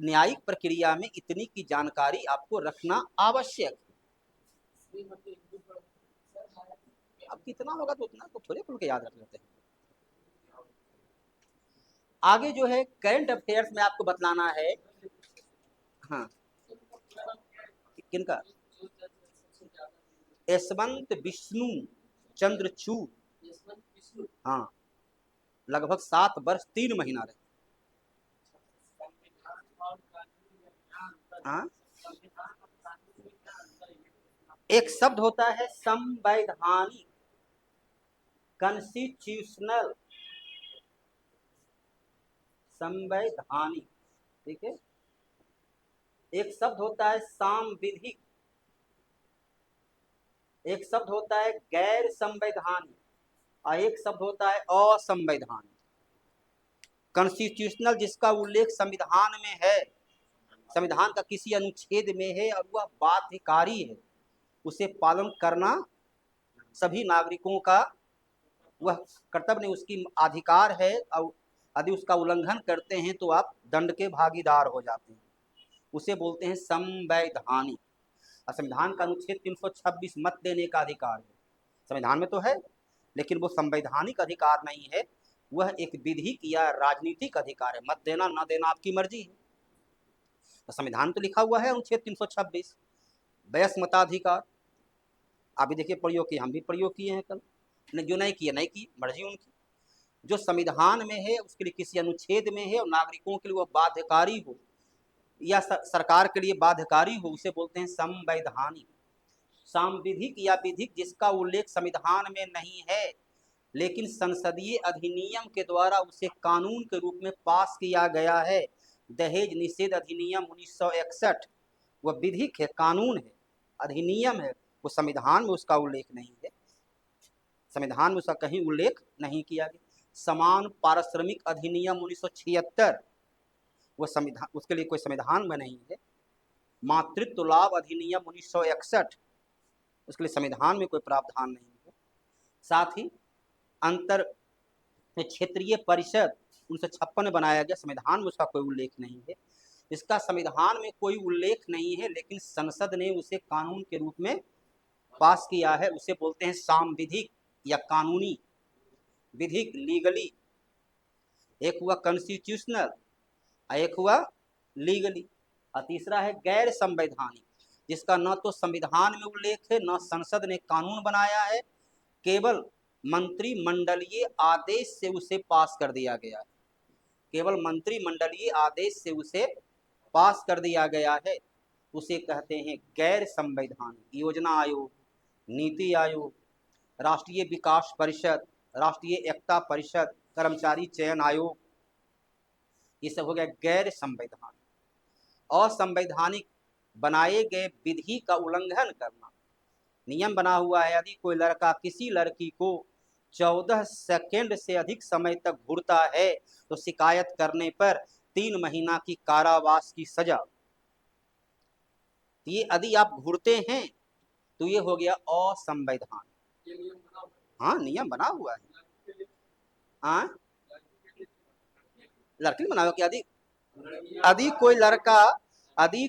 न्यायिक प्रक्रिया में इतनी की जानकारी आपको रखना आवश्यक है। अब कितना होगा तो उतना तो थोड़े खुल के याद रख लेते हैं। आगे जो है करंट अफेयर्स में आपको बतलाना है। हाँ, किनका? यशवंत विष्णु चंद्रचूड़। हाँ, लगभग 7 वर्ष 3 महीना रहे। हाँ, एक शब्द होता है संवैधानिक, कॉन्स्टिट्यूशनल, संवैधानिक, ठीक है। एक शब्द होता है सांविधिक, एक शब्द होता है गैर संवैधानिक और एक शब्द होता है असंवैधानिक। कॉन्स्टिट्यूशनल जिसका उल्लेख संविधान में है, संविधान का किसी अनुच्छेद में है और वह बाध्यकारी है, उसे पालन करना सभी नागरिकों का वह कर्तव्य नहीं, उसकी अधिकार है। और यदि उसका उल्लंघन करते हैं तो आप दंड के भागीदार हो जाते हैं, उसे बोलते हैं संवैधानिक। संविधान का अनुच्छेद 326 मत देने का अधिकार है, संविधान में तो है, लेकिन वो संवैधानिक अधिकार नहीं है, वह एक विधिक या राजनीतिक अधिकार है। मत देना ना देना आपकी मर्जी है। तो संविधान तो लिखा हुआ है अनुच्छेद 326 वयस्क मताधिकार। आप भी देखिए प्रयोग किए, हम भी प्रयोग किए हैं कल। जो नहीं किए नहीं किए, मर्जी उनकी। जो संविधान में है उसके लिए किसी अनुच्छेद में है और नागरिकों के लिए वह बाध्यकारी हो या सरकार के लिए बाध्यकारी हो, उसे बोलते हैं संवैधानिक। सांविधिक या विधिक जिसका उल्लेख संविधान में नहीं है लेकिन संसदीय अधिनियम के द्वारा उसे कानून के रूप में पास किया गया है। दहेज निषेध अधिनियम 1961 वह विधिक है, कानून है, अधिनियम है, वो संविधान में उसका उल्लेख नहीं है, संविधान में उसका कहीं उल्लेख नहीं किया गया। समान पारिश्रमिक अधिनियम 1976 वो संविधान, उसके लिए कोई संविधान में नहीं है। मातृत्व लाभ अधिनियम 1961 उसके लिए संविधान में कोई प्रावधान नहीं है। साथ ही अंतर क्षेत्रीय परिषद 1956 में बनाया गया, संविधान में उसका कोई उल्लेख नहीं है। इसका संविधान में कोई उल्लेख नहीं है लेकिन संसद ने उसे कानून के रूप में पास किया है, उसे बोलते हैं सांविधिक या कानूनी, विधिक लीगली। एक हुआ कॉन्स्टिट्यूशनल, एक हुआ लीगली, और तीसरा है गैर संवैधानिक जिसका न तो संविधान में उल्लेख है न संसद ने कानून बनाया है, केवल मंत्रिमंडलीय आदेश से उसे पास कर दिया गया है, केवल मंत्रिमंडलीय आदेश से उसे पास कर दिया गया है, उसे कहते हैं गैर संवैधानिक। योजना आयोग, नीति आयोग, राष्ट्रीय विकास परिषद, राष्ट्रीय एकता परिषद, कर्मचारी चयन आयोग, ये सब हो गया गैर संवैधानिक। असंवैधानिक बनाए गए विधि का उल्लंघन करना। नियम बना हुआ है यदि कोई लड़का किसी लड़की को 14 सेकंड से अधिक समय तक घूरता है तो शिकायत करने पर 3 महीना की कारावास की सजा। ये यदि आप घूरते हैं तो ये हो गया असंवैधानिक। हाँ, नियम बना हुआ है। हाँ, लड़की बना हुआ कि यदि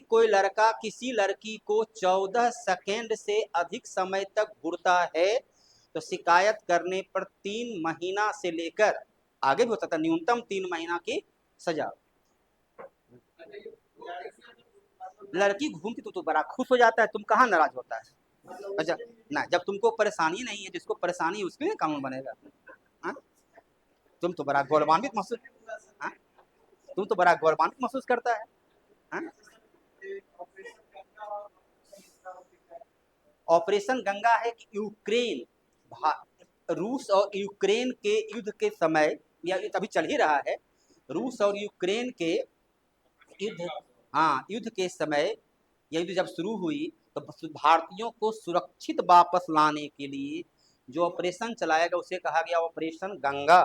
कोई लड़का किसी लड़की को 14 सेकेंड से अधिक समय तक घूरता है तो शिकायत करने पर 3 महीना से लेकर आगे भी होता था न्यूनतम 3 महीना की सजा। लड़की घूमती तो बड़ा खुश हो जाता है, तुम कहाँ नाराज होता है? अच्छा ना, जब तुमको परेशानी नहीं है, जिसको परेशानी है उसके लिए कानून बनेगा। हा? तुम तो बड़ा गौरवान्वित महसूस, हा? तुम तो बड़ा गौरवान्वित महसूस करता है। हा? ऑपरेशन गंगा है कि यूक्रेन, रूस और यूक्रेन के युद्ध के समय, या अभी चल ही रहा है, रूस और यूक्रेन के युद्ध, हाँ युद्ध के समय, यह युद्ध जब शुरू हुई तो भारतीयों को सुरक्षित वापस लाने के लिए जो ऑपरेशन चलाया गया उसे कहा गया ऑपरेशन गंगा।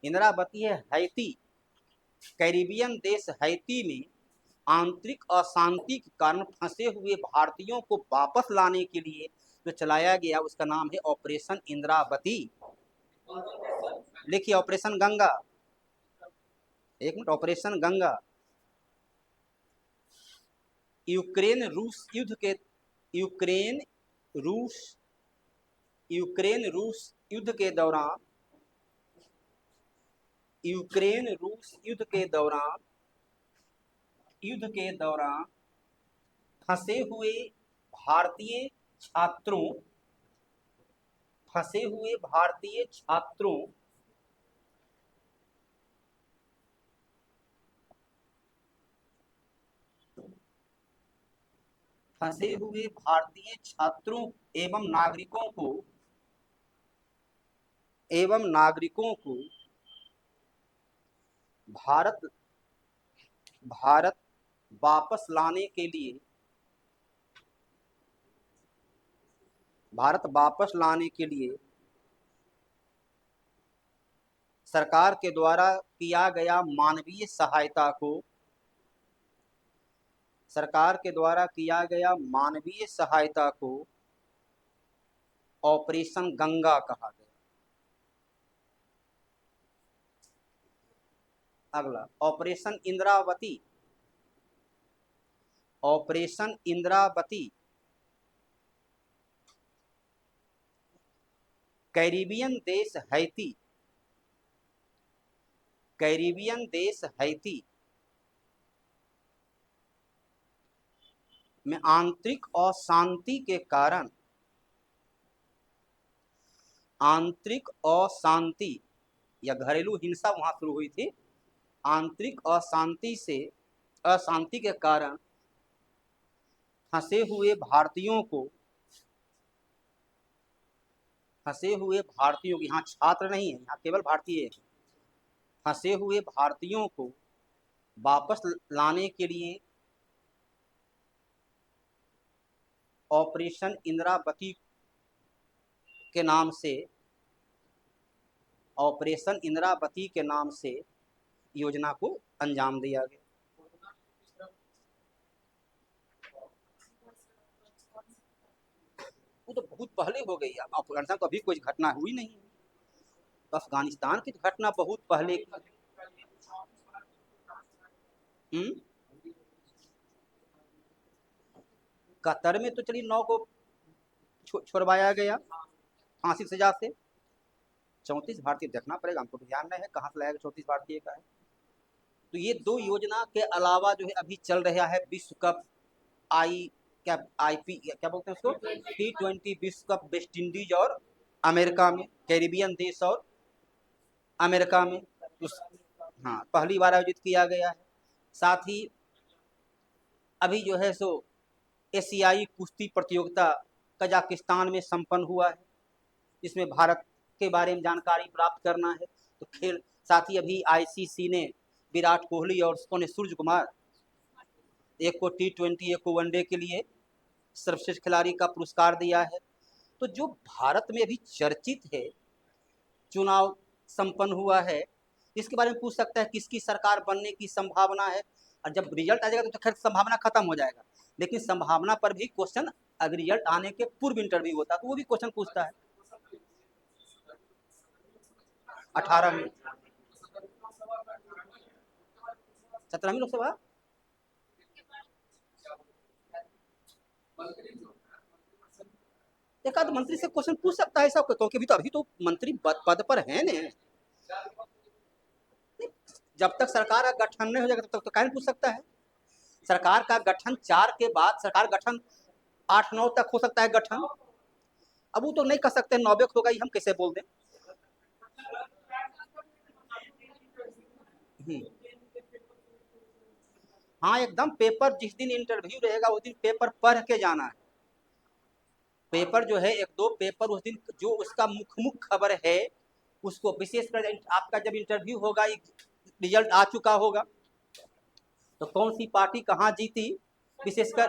इंदिरावती है हैती, कैरिबियन देश हैती में आंतरिक अशांति के कारण फंसे हुए भारतीयों को वापस लाने के लिए जो चलाया गया उसका नाम है ऑपरेशन इंदिरावती। लिखिए ऑपरेशन गंगा, एक मिनट, ऑपरेशन गंगा। यूक्रेन रूस युद्ध के, यूक्रेन रूस यूक्रेन रूस युद्ध के दौरान, यूक्रेन रूस युद्ध के दौरान फंसे हुए भारतीय छात्रों, फंसे हुए भारतीय छात्रों फंसे हुए भारतीय छात्रों एवं नागरिकों को भारत भारत वापस लाने के लिए, भारत वापस लाने के लिए सरकार के द्वारा किया गया मानवीय सहायता को, सरकार के द्वारा किया गया मानवीय सहायता को ऑपरेशन गंगा कहा गया। अगला operation Indravati, operation Indravati Caribbean देश हैती, कैरिबियन देश हैती में आंतरिक अशांति के कारण, आंतरिक अशांति या घरेलू हिंसा वहां शुरू हुई थी, आंतरिक अशांति के कारण फंसे हुए भारतीयों को, यहाँ छात्र नहीं है, यहाँ केवल भारतीय है, फंसे हुए भारतीयों को वापस लाने के लिए ऑपरेशन इंदिरावती के नाम से, ऑपरेशन इंदिरावती के नाम से योजना को अंजाम दिया गया। वो तो बहुत पहले हो गई, अब अफगानिस्तान तो अभी कोई घटना हुई नहीं, तो अफगानिस्तान की घटना बहुत पहले की। कतर में तो चलिए 9 को छुड़वाया गया फांसी सजा से, 34 भारतीय, देखना पड़ेगा हमको, तो ध्यान नहीं है कहाँ से लाया गया 34 भारतीय का है। तो ये 2 योजना के अलावा जो है अभी चल रहा है विश्व कप, क्या बोलते हैं उसको, T20 विश्व कप, वेस्ट इंडीज और अमेरिका में, कैरिबियन देश और अमेरिका में हाँ पहली बार आयोजित किया गया है। साथ ही अभी जो है सो एशियाई कुश्ती प्रतियोगिता कजाकिस्तान में संपन्न हुआ है, इसमें भारत के बारे में जानकारी प्राप्त करना है तो खेल। साथ ही अभी आईसीसी ने विराट कोहली और सूर्य कुमार, एक को T20 एक को वनडे के लिए सर्वश्रेष्ठ खिलाड़ी का पुरस्कार दिया है। तो जो भारत में अभी चर्चित है, चुनाव संपन्न हुआ है, इसके बारे में पूछ सकता है किसकी सरकार बनने की संभावना है, और जब रिजल्ट आ जाएगा तो खैर संभावना खत्म हो जाएगा, लेकिन संभावना पर भी क्वेश्चन, अगर रिजल्ट आने के पूर्व इंटरव्यू होता तो वो भी क्वेश्चन पूछता है। 18 में, 17वीं लोकसभा, एक आध मंत्री से क्वेश्चन पूछ सकता है ऐसा, क्योंकि अभी तो मंत्री पद पर है ना, जब तक सरकार का गठन नहीं हो जाएगा तब तक तो कहीं पूछ सकता है। सरकार का गठन 4 के बाद, सरकार गठन 8-9 तक हो सकता है गठन, अब वो तो नहीं कर सकते, 9 होगा ही, हम कैसे बोल दें। हाँ एकदम, पेपर जिस दिन इंटरव्यू रहेगा उस दिन पेपर पढ़ के जाना है। पेपर जो है, एक दो पेपर उस दिन जो उसका मुख खबर है उसको, विशेषकर आपका जब इंटरव्यू होगा, रिजल्ट आ चुका होगा, तो कौन सी पार्टी कहाँ जीती, विशेषकर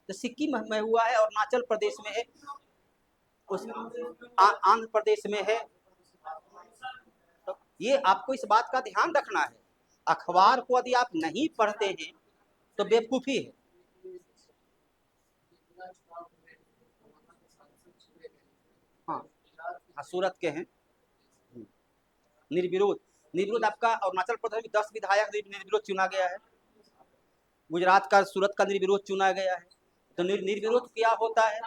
तो सिक्किम में हुआ है, अरुणाचल प्रदेश में है, उस आंध्र प्रदेश में है। तो ये आपको इस बात का ध्यान रखना है, अखबार को यदि आप नहीं पढ़ते हैं तो बेवकूफ़ी है। हाँ हाँ, सूरत के हैं निर्विरोध। निर्विरोध आपका अरुणाचल प्रदेश में 10 विधायक निर्विरोध चुना गया है, गुजरात का, सूरत का निर्विरोध चुना गया है। तो निर्विरोध क्या होता है,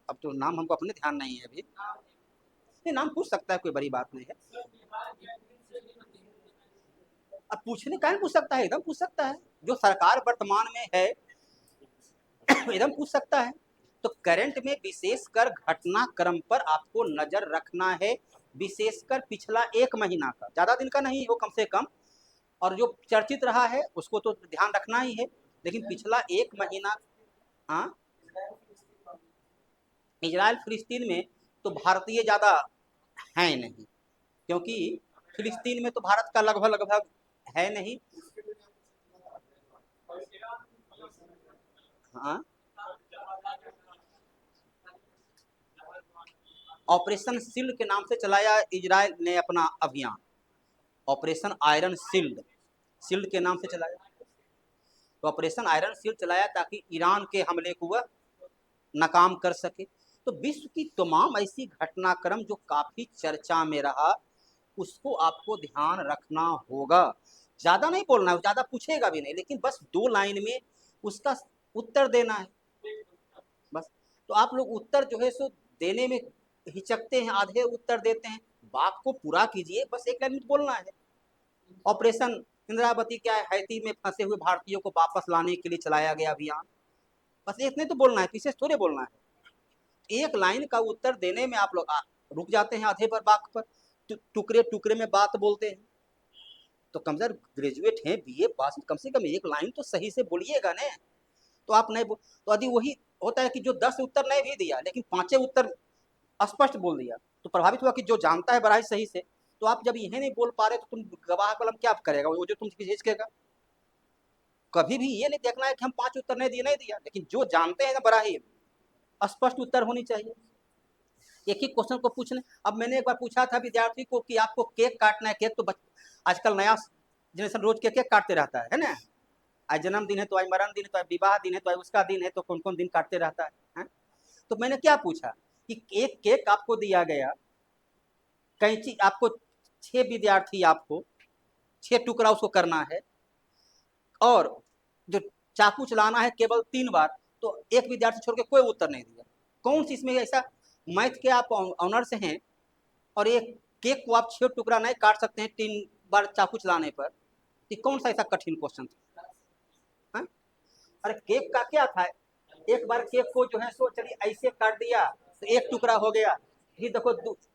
अब तो नाम हमको अपने ध्यान नहीं है अभी, ये नाम पूछ सकता है, कोई बड़ी बात नहीं है। अब पूछने का पूछ सकता है, एकदम पूछ सकता है, जो सरकार वर्तमान में है एकदम पूछ सकता है। तो करंट में विशेषकर घटनाक्रम पर आपको नजर रखना है, विशेषकर पिछला 1 महीना का, ज्यादा दिन का नहीं हो कम से कम, और जो चर्चित रहा है उसको तो ध्यान रखना ही है, लेकिन पिछला 1 महीना। हाँ, इजराइल फिलिस्तीन में तो भारतीय ज्यादा है नहीं, क्योंकि फिलिस्तीन में तो भारत का लगभग लगभग है नहीं। हाँ, ऑपरेशन शील्ड के नाम से चलाया इजराइल ने अपना अभियान, ऑपरेशन आयरन शील्ड, शील्ड के नाम से चलाया। तो ऑपरेशन आयरन शील्ड चलाया ताकि ईरान के हमले को वह नाकाम कर सके। तो विश्व की तमाम ऐसी घटनाक्रम जो काफी चर्चा में रहा, उसको आपको ध्यान रखना होगा। ज्यादा नहीं बोलना है, ज्यादा पूछेगा भी नहीं, लेकिन बस 2 लाइन में उसका उत्तर देना है बस। तो आप लोग उत्तर जो है सो देने में हिचकते हैं, आधे उत्तर देते हैं, बात को पूरा कीजिए, बस 1 लाइन में बोलना है। ऑपरेशन इंद्रावती क्या है, हैती में फंसे हुए भारतीयों को वापस लाने के लिए चलाया गया अभियान, बस इतने तो बोलना है, पीछे थोड़े बोलना है। 1 लाइन का उत्तर देने में आप लोग रुक जाते हैं आधे पर, बात पर टुकड़े टुकड़े में बात बोलते हैं। तो कम से कम ग्रेजुएट हैं, बीए पास, कम से कम 1 लाइन तो सही से बोलिएगा ना। तो आप नहीं तो यदि वही होता है कि जो 10 उत्तर नहीं भी दिया लेकिन 5 उत्तर स्पष्ट बोल दिया, तो प्रभावित हुआ कि जो जानता है बड़ा सही से, तो आप जब यही नहीं बोल पा रहे तो तुम गवाह कलम क्या करेगा, वो जो तुमसे झिझकेगा। कभी भी ये नहीं देखना है कि हम 5 उत्तर नहीं दिए, नहीं दिया, लेकिन जो जानते हैं ना बड़ा ही स्पष्ट उत्तर होनी चाहिए। एक ही क्वेश्चन को पूछने, अब मैंने एक बार पूछा था विद्यार्थी को कि आपको केक काटना है, केक तो आजकल नया जनरेशन रोज केक काटते रहता है ना, आज जन्मदिन है तो आज मरण दिन है तो आज विवाह दिन है तो आज उसका दिन है, तो कौन कौन दिन काटते रहता है? तो मैंने क्या पूछा कि एक केक आपको दिया गया, कैंची आपको 6 विद्यार्थी, आपको 6 टुकड़ा उसको करना है, और जो चाकू चलाना है केवल 3 बार, तो एक विद्यार्थी छोड़ के कोई उत्तर नहीं दिया। कौन सी इसमें ऐसा, मैथ के आप ऑनर से हैं और एक केक को आप 6 टुकड़ा नहीं काट सकते हैं 3 बार चाकू चलाने पर, कि कौन सा ऐसा कठिन क्वेश्चन था? अरे केक का क्या था, एक बार केक को जो है सो चलिए ऐसे काट दिया तो 1 टुकड़ा हो गया, फिर देखो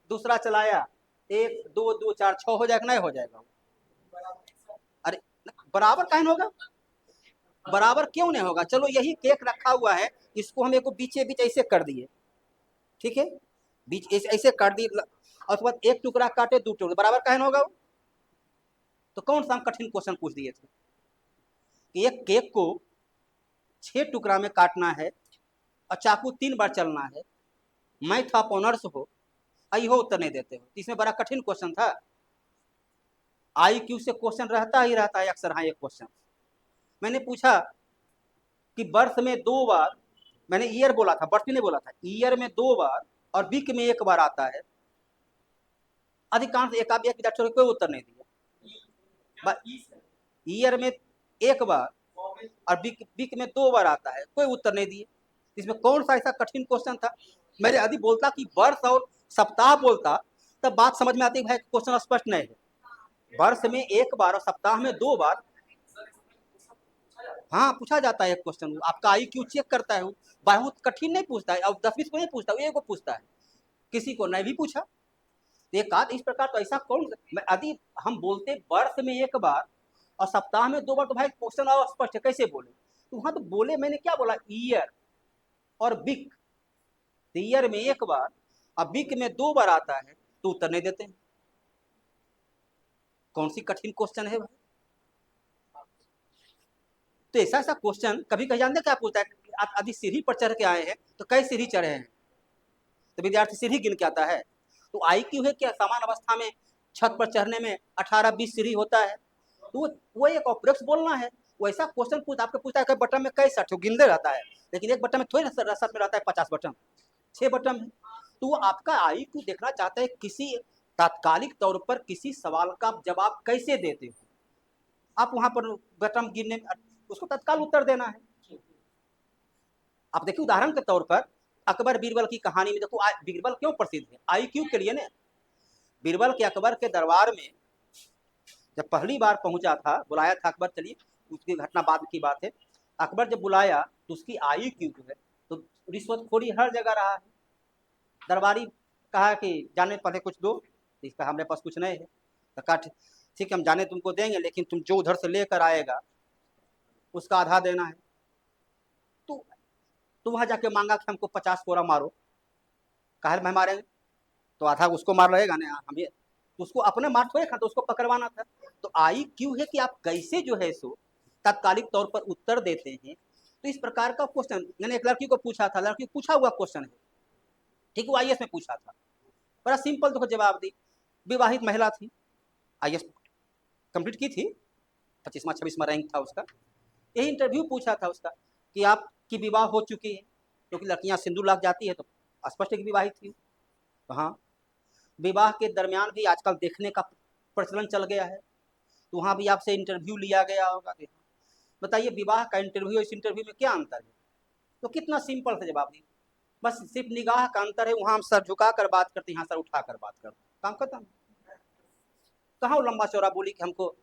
दूसरा चलाया, 1 2 2 4 6 हो जाएगा, नहीं हो जाएगा? अरे बराबर कहीं होगा, बराबर क्यों नहीं होगा? चलो यही केक रखा हुआ है, इसको हम एक बीचे बीच ऐसे कर दिए, ठीक है, बीच ऐसे काट दिए, और उसके बाद 1 टुकड़ा काटे 2 टुकड़ा, बराबर कहीं होगा वो? तो कौन सा हम कठिन क्वेश्चन पूछ दिए थे कि एक केक को 6 टुकड़ा में काटना है और चाकू 3 बार चलना है, मैथ आप ऑनर्स हो, आई हो उत्तर नहीं देते हो, इसमें बड़ा कठिन क्वेश्चन था। IQ से क्वेश्चन रहता ही रहता है अक्सर। हाँ, एक क्वेश्चन मैंने पूछा कि वर्ष में 2 बार, मैंने ईयर बोला था, बर्थ नहीं बोला था, ईयर में 2 बार और वीक में 1 बार आता है, अधिकांश एक विद्यार्थी कोई उत्तर नहीं दिया। ईयर में 1 बार और वीक में 2 बार आता है, कोई उत्तर नहीं दिए, इसमें कौन सा ऐसा कठिन क्वेश्चन था? मैंने यदि बोलता कि वर्ष और सप्ताह बोलता, तब बात समझ में आती भाई क्वेश्चन स्पष्ट नहीं है। वर्ष में 1 बार और सप्ताह में 2 बार, हाँ पूछा जाता है एक क्वेश्चन, आपका IQ चेक करता है, बहुत कठिन नहीं पूछता है, और 10-20 को नहीं पूछता, एक को पूछता है, किसी को नहीं भी पूछा। तो एक आध इस प्रकार, तो ऐसा कौन, यदि हम बोलते वर्ष में एक बार और सप्ताह में 2 बार, तो भाई क्वेश्चन और स्पष्ट है, कैसे बोले? तो वहां तो बोले, मैंने क्या बोला, ईयर और वीक। ईयर में एक बार और वीक में 2 बार आता है, तो उत्तर नहीं देते हैं। कौन सी कठिन क्वेश्चन है भाई? तो ऐसा ऐसा क्वेश्चन कभी कहीं जानते क्या पूछता है, आप यदि सीढ़ी पर चढ़ के आए हैं तो कई सीढ़ी चढ़े हैं, तो विद्यार्थी सीढ़ी गिन के आता है। तो IQ है क्या, समान अवस्था में छत पर चढ़ने में 18-20 सीढ़ी होता है, तो वो एक ऑपरेक्स बोलना है। वो ऐसा क्वेश्चन आपके पूछता है बटन में कई सट गिनते रहता है, लेकिन एक बटन में थोड़ी सट में रहता है 50 बटन, 6 बटन है। तो वो आपका IQ देखना चाहता है किसी तात्कालिक तौर पर किसी सवाल का जवाब कैसे देते हो आप, वहां पर बटन गिनने में उसको तत्काल उत्तर देना है। आप देखिए उदाहरण के तौर पर अकबर बीरबल की कहानी में देखो, बीरबल क्यों प्रसिद्ध है, IQ के लिए ना। बीरबल के अकबर के दरबार में जब पहली बार पहुंचा था, बुलाया था अकबर, चलिए उसकी घटना बाद की बात है। अकबर जब बुलाया तो उसकी IQ जो है, तो रिश्वतखोरी हर जगह रहा है। दरबारी कहा कि जाने पहले कुछ दो, इसका हमारे पास कुछ नहीं है। तो कहा ठीक है, हम जाने तुमको देंगे, लेकिन तुम जो उधर से लेकर आएगा उसका आधा देना है। तो वहां जाके मांगा कि हमको 50 कोरा मारो। कहा मैं मारेंगे, तो आधा उसको मार रहेगा ना, हमें तो उसको अपने मार थोड़े खा, तो उसको पकड़वाना था। तो IQ है कि आप कैसे जो है सो तात्कालिक तौर पर उत्तर देते हैं। तो इस प्रकार का क्वेश्चन मैंने एक लड़की को पूछा था, लड़की पूछा हुआ क्वेश्चन है, ठीक, वो IAS में पूछा था, बड़ा सिंपल देखो जवाब दी। विवाहित महिला थी, IAS कंप्लीट की थी, 25वां 26वां रैंक था उसका। यही इंटरव्यू पूछा था उसका कि आपकी विवाह हो चुकी है, क्योंकि लड़कियां सिंदूर लाग जाती है तो स्पष्ट है कि विवाहित थी। तो हाँ, विवाह के दरमियान भी आजकल देखने का प्रचलन चल गया है, तो वहाँ भी आपसे इंटरव्यू लिया गया होगा। बताइए विवाह का इंटरव्यू इस इंटरव्यू में क्या अंतर है? तो कितना सिंपल से जवाब दिए, बस सिर्फ निगाह का अंतर है, वहाँ हम सर झुका कर बात करते हैं, यहाँ सर उठा कर बात करते हैं, काम खत्म। कहाँ लंबा चौड़ा बोली कि हमको,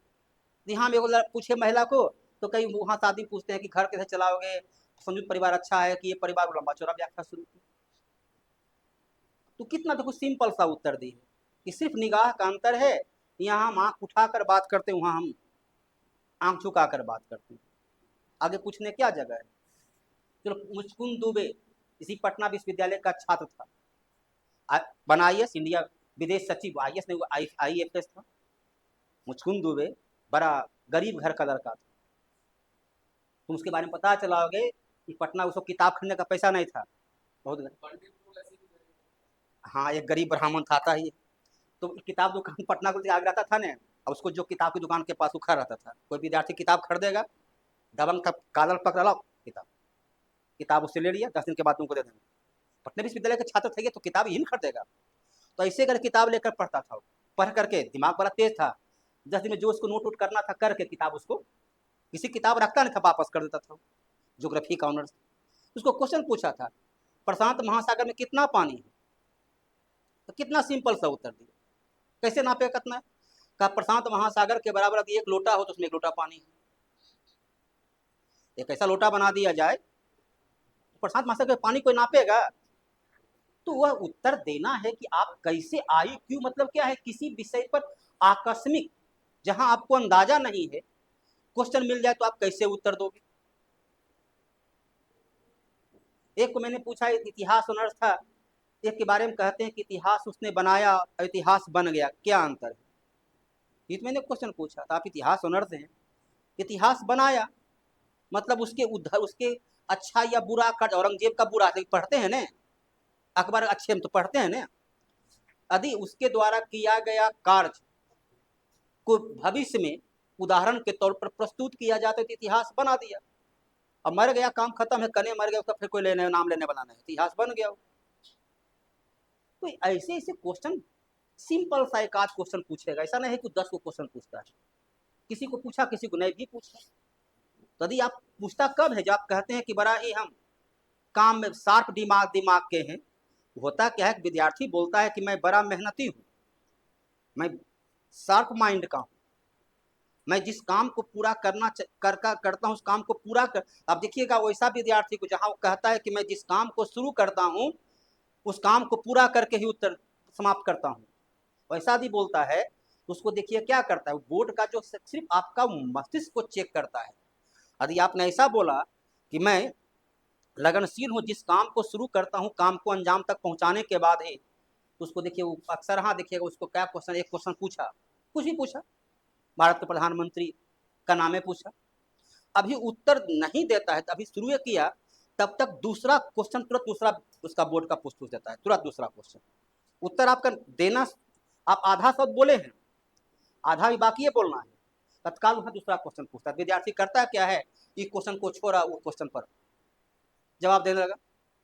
यहाँ में पूछे महिला को तो कई वहाँ शादी पूछते हैं कि घर कैसे चलाओगे, संयुक्त परिवार अच्छा है कि ये परिवार, लंबा चौड़ा व्याख्या शुरू की। तो कितना देखो सिंपल सा उत्तर दी है कि सिर्फ निगाह का अंतर है, यहाँ हम आंख उठाकर बात करते हैं, वहाँ हम आंख झुकाकर बात करते हैं। आगे पूछने क्या जगह है? चलो, मुचकुंद दुबे इसी पटना विश्वविद्यालय का छात्र था, बना IAS, इंडिया विदेश सचिव, IAS नहीं IFS था। मुचकुंद दुबे बड़ा गरीब घर का लड़का था। तुम उसके बारे में पता चलाओगे कि पटना उसको किताब खरीदने का पैसा नहीं था, बहुत। हाँ, एक गरीब ब्राह्मण था ही। तो किताब दुकान पटना को आग रहता था ना, अब उसको जो किताब की दुकान के पास उखा रहता था, कोई विद्यार्थी किताब खरीदेगा, दबंग का कालर पकड़ा लो, किताब किताब उससे ले लिया, 10 दिन के बाद तुमको दे देंगे। पटना विश्वविद्यालय के छात्र थे तो किताब ही नहीं खरीदेगा। तो ऐसे कर किताब लेकर पढ़ता था, पढ़ करके दिमाग बड़ा तेज था, 10 दिन में जो उसको नोट वोट करना था करके किताब उसको, किसी किताब रखता नहीं था, वापस कर देता था। ज्योग्राफी का ऑनर्स, उसको क्वेश्चन पूछा था प्रशांत महासागर में कितना पानी है, तो कितना सिंपल सा उत्तर दिया। कैसे नापे कितना? कहा प्रशांत महासागर के बराबर यदि 1 लोटा हो तो उसमें 1 लोटा पानी है। एक ऐसा लोटा बना दिया जाए, प्रशांत महासागर में पानी कोई नापेगा? तो वह उत्तर देना है कि आप कैसे IQ मतलब क्या है, किसी विषय पर आकस्मिक, जहां आपको अंदाजा नहीं है, क्वेश्चन मिल जाए तो आप कैसे उत्तर दोगे। एक को मैंने पूछा, इतिहास ऑनर्स था, एक के बारे में कहते हैं कि इतिहास उसने बनाया और इतिहास बन गया, क्या अंतर है? ये तो मैंने क्वेश्चन पूछा था, आप इतिहास ऑनर्स हैं, इतिहास बनाया मतलब उसके उधर उसके अच्छा या बुरा का, औरंगजेब का बुरा पढ़ते हैं ना, अकबर अच्छे हम तो पढ़ते हैं ना। यदि उसके द्वारा किया गया कार्य को भविष्य में उदाहरण के तौर पर प्रस्तुत किया जाता है तो इतिहास बना दिया। अब मर गया, काम खत्म है, कने मर गया, उसका फिर कोई नाम लेने वाला नहीं, इतिहास बन गया। तो ऐसे ऐसे क्वेश्चन, सिंपल सा एक आध क्वेश्चन पूछेगा, ऐसा नहीं है कि 10 को क्वेश्चन पूछता है, किसी को पूछा किसी को नहीं भी पूछा। तो यदि आप पूछता कब है, जब आप कहते हैं कि बड़ा ही हम काम में शार्प दिमाग दिमाग के हैं। होता क्या है, विद्यार्थी बोलता है कि मैं बड़ा मेहनती हूँ, मैं शार्प माइंड का हूँ, मैं जिस काम को पूरा करता हूँ उस काम को पूरा कर। अब देखिएगा वैसा विद्यार्थी को जहाँ वो कहता है कि मैं जिस काम को शुरू करता हूँ उस काम को पूरा करके ही उत्तर समाप्त करता हूँ, वैसा भी बोलता है तो उसको देखिए क्या करता है, बोर्ड का जो सिर्फ आपका मस्तिष्क को चेक करता है। यदि आपने ऐसा बोला कि मैं लगनशील हूँ, जिस काम को शुरू करता हूँ काम को अंजाम तक पहुँचाने के बाद ही, तो उसको देखिए वो अक्सर हाँ देखिएगा उसको क्या क्वेश्चन, एक क्वेश्चन पूछा, कुछ भी पूछा, भारत के प्रधानमंत्री का नामे पूछा, अभी उत्तर नहीं देता है, अभी शुरू किया, तब तक दूसरा क्वेश्चन तुरंत दूसरा उसका बोर्ड का पूछ देता है, तुरंत दूसरा क्वेश्चन उत्तर आपका देना, आप आधा शब्द बोले हैं, आधा भी बाकी है बोलना है, तत्काल वहां दूसरा क्वेश्चन पूछता है। विद्यार्थी करता क्या है, इस क्वेश्चन को छोड़ा वो क्वेश्चन पर जवाब देने लगा,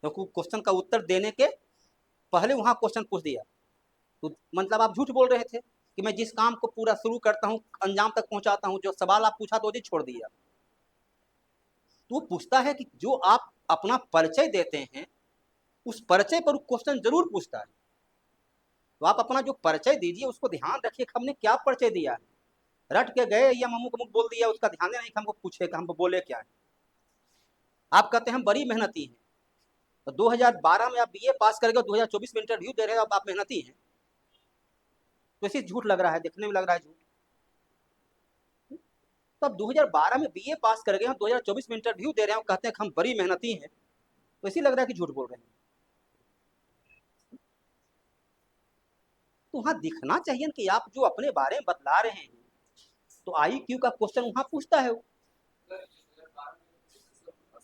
तो क्वेश्चन का उत्तर देने के पहले वहां क्वेश्चन पूछ दिया, तो मतलब आप झूठ बोल रहे थे कि मैं जिस काम को पूरा शुरू करता हूँ अंजाम तक पहुंचाता हूँ, जो सवाल आप पूछा तो छोड़ दिया। तो वो पूछता है कि जो आप अपना परिचय देते हैं उस परिचय पर क्वेश्चन जरूर पूछता है, तो आप अपना जो परिचय दीजिए उसको ध्यान रखिए कि हमने क्या परिचय दिया है, रट के गए या अमुक अमुक बोल दिया, उसका ध्यान नहीं कि हमको पूछे कि हम बोले क्या है। आप कहते हैं हम बड़ी मेहनती हैं, तो 2012 में आप बीए पास करके 2024 में इंटरव्यू दे रहे हो, आप मेहनती हैं, तो इसी झूठ लग रहा है, देखने में लग रहा है झूठ। तो अब 2012 में बीए पास कर गए हम 2024 में इंटरव्यू दे रहे हैं, कहते हैं कि हम बड़ी मेहनती हैं, तो इसी लग रहा है कि झूठ बोल रहे हैं। तो वहां दिखना चाहिए कि आप जो अपने बारे में बतला रहे हैं, तो IQ का क्वेश्चन वहां पूछता है वो।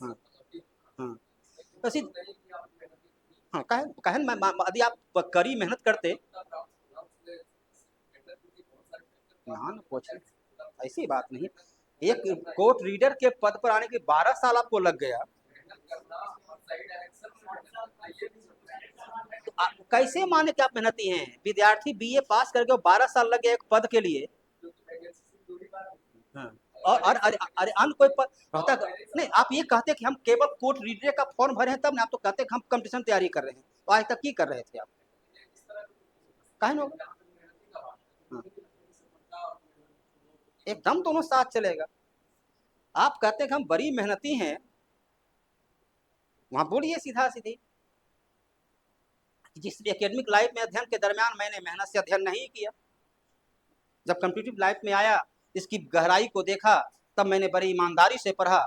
हाँ हाँ तो हाँ कहे यदि आप कड़ी मेहनत करते ना कुछ ऐसी बात नहीं, एक कोर्ट रीडर के पद पर आने के 12 साल आपको लग गया, तो कैसे माने कि आप मेहनती हैं, विद्यार्थी बीए पास करके 12 साल लग गया एक पद के लिए। हाँ। और अरे अरे अन्य कोई पद रहता नहीं, आप ये कहते कि हम केवल कोर्ट रीडर का फॉर्म भरे हैं तब ना, आप तो कहते कि हम कंपटीशन तैयारी कर रहे हैं, तो आज तक की कर रहे थे आप, कहे होगा। हाँ। एकदम दोनों साथ चलेगा। आप कहते हैं कि हम बड़ी मेहनती हैं, वहां बोलिए सीधा सीधी जिस एकेडमिक लाइफ में अध्ययन के दरमियान मैंने मेहनत से अध्ययन नहीं किया, जब कॉम्पिटिटिव लाइफ में आया इसकी गहराई को देखा, तब मैंने बड़ी ईमानदारी से पढ़ा,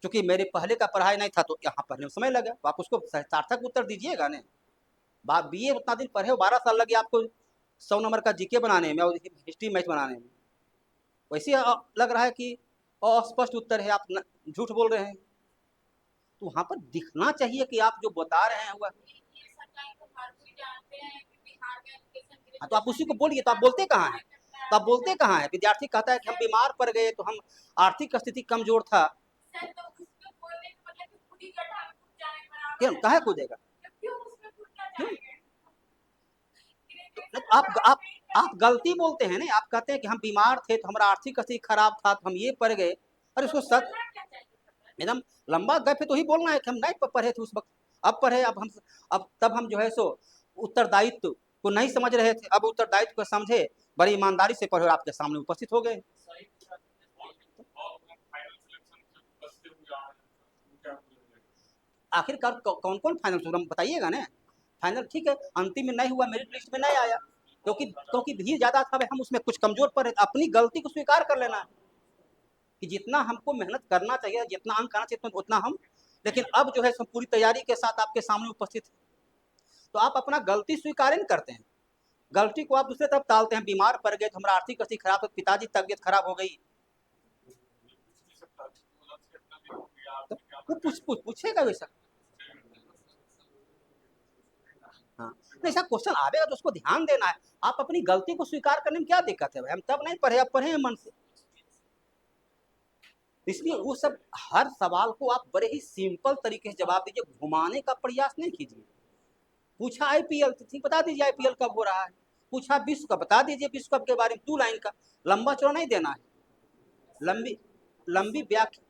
क्योंकि मेरे पहले का पढ़ाई नहीं था तो यहाँ पढ़ने में समय लगा, तो आप उसको सार्थक उत्तर दीजिएगा ने। बीए उतना दिन पढ़े हो, 12 साल लगे आपको 100 नंबर का जीके बनाने में और हिस्ट्री मैथ बनाने में, वैसे लग रहा है कि अस्पष्ट उत्तर है, आप झूठ बोल रहे हैं। तो वहां पर दिखना चाहिए कि आप जो बता रहे हैं हुआ, हाँ तो आप उसी को बोलिए, तो आप बोलते कहाँ हैं, तो आप बोलते कहाँ हैं। विद्यार्थी कहता है कि हम बीमार पड़ गए, तो हम आर्थिक स्थिति कमजोर था, क्यों कहे कूदेगा, क्यों तो आप गलती बोलते हैं ना, आप कहते हैं कि हम बीमार थे तो हमारा आर्थिक स्थिति खराब था तो हम ये पढ़ गए, अरे उसको सच एकदम लंबा गए फिर तो ही बोलना है कि हम नहीं पढ़े थे उस वक्त, अब पढ़े, अब तब हम जो है सो उत्तरदायित्व को नहीं समझ रहे थे, अब उत्तरदायित्व को समझे, बड़ी ईमानदारी से पढ़े और आपके सामने उपस्थित हो गए। आखिरकार कौन कौन फाइनल बताइएगा ना, फाइनल ठीक है, अंतिम में नहीं हुआ, मेरिट लिस्ट में नहीं आया, क्योंकि भीड़ ज्यादा था, हम उसमें कुछ कमजोर पर, अपनी गलती को स्वीकार कर लेना है कि जितना हमको मेहनत करना चाहिए, जितना अंक आना चाहिए उतना हम, लेकिन अब जो है पूरी तैयारी के साथ आपके सामने उपस्थित है, तो आप अपना गलती स्वीकार नहीं करते हैं, गलती को आप दूसरे तरफ टालते हैं, बीमार पड़ गए तो हमारा आर्थिक स्थिति खराब हो, पिताजी तबियत खराब हो गई, तो पूछेगा वैसा। हाँ ऐसा क्वेश्चन आवेगा तो उसको ध्यान देना है, आप अपनी गलती को स्वीकार करने में क्या दिक्कत है भाई, हम तब नहीं पढ़े, अब पढ़े हैं मन से, इसलिए वो सब हर सवाल को आप बड़े ही सिंपल तरीके से जवाब दीजिए, घुमाने का प्रयास नहीं कीजिए। पूछा आईपीएल तो ठीक, बता दीजिए आईपीएल कब हो रहा है, पूछा विश्व कप, बता दीजिए विश्व कप के बारे में 2 लाइन का, लंबा चौड़ा नहीं देना है, लंबी लंबी व्याख्या,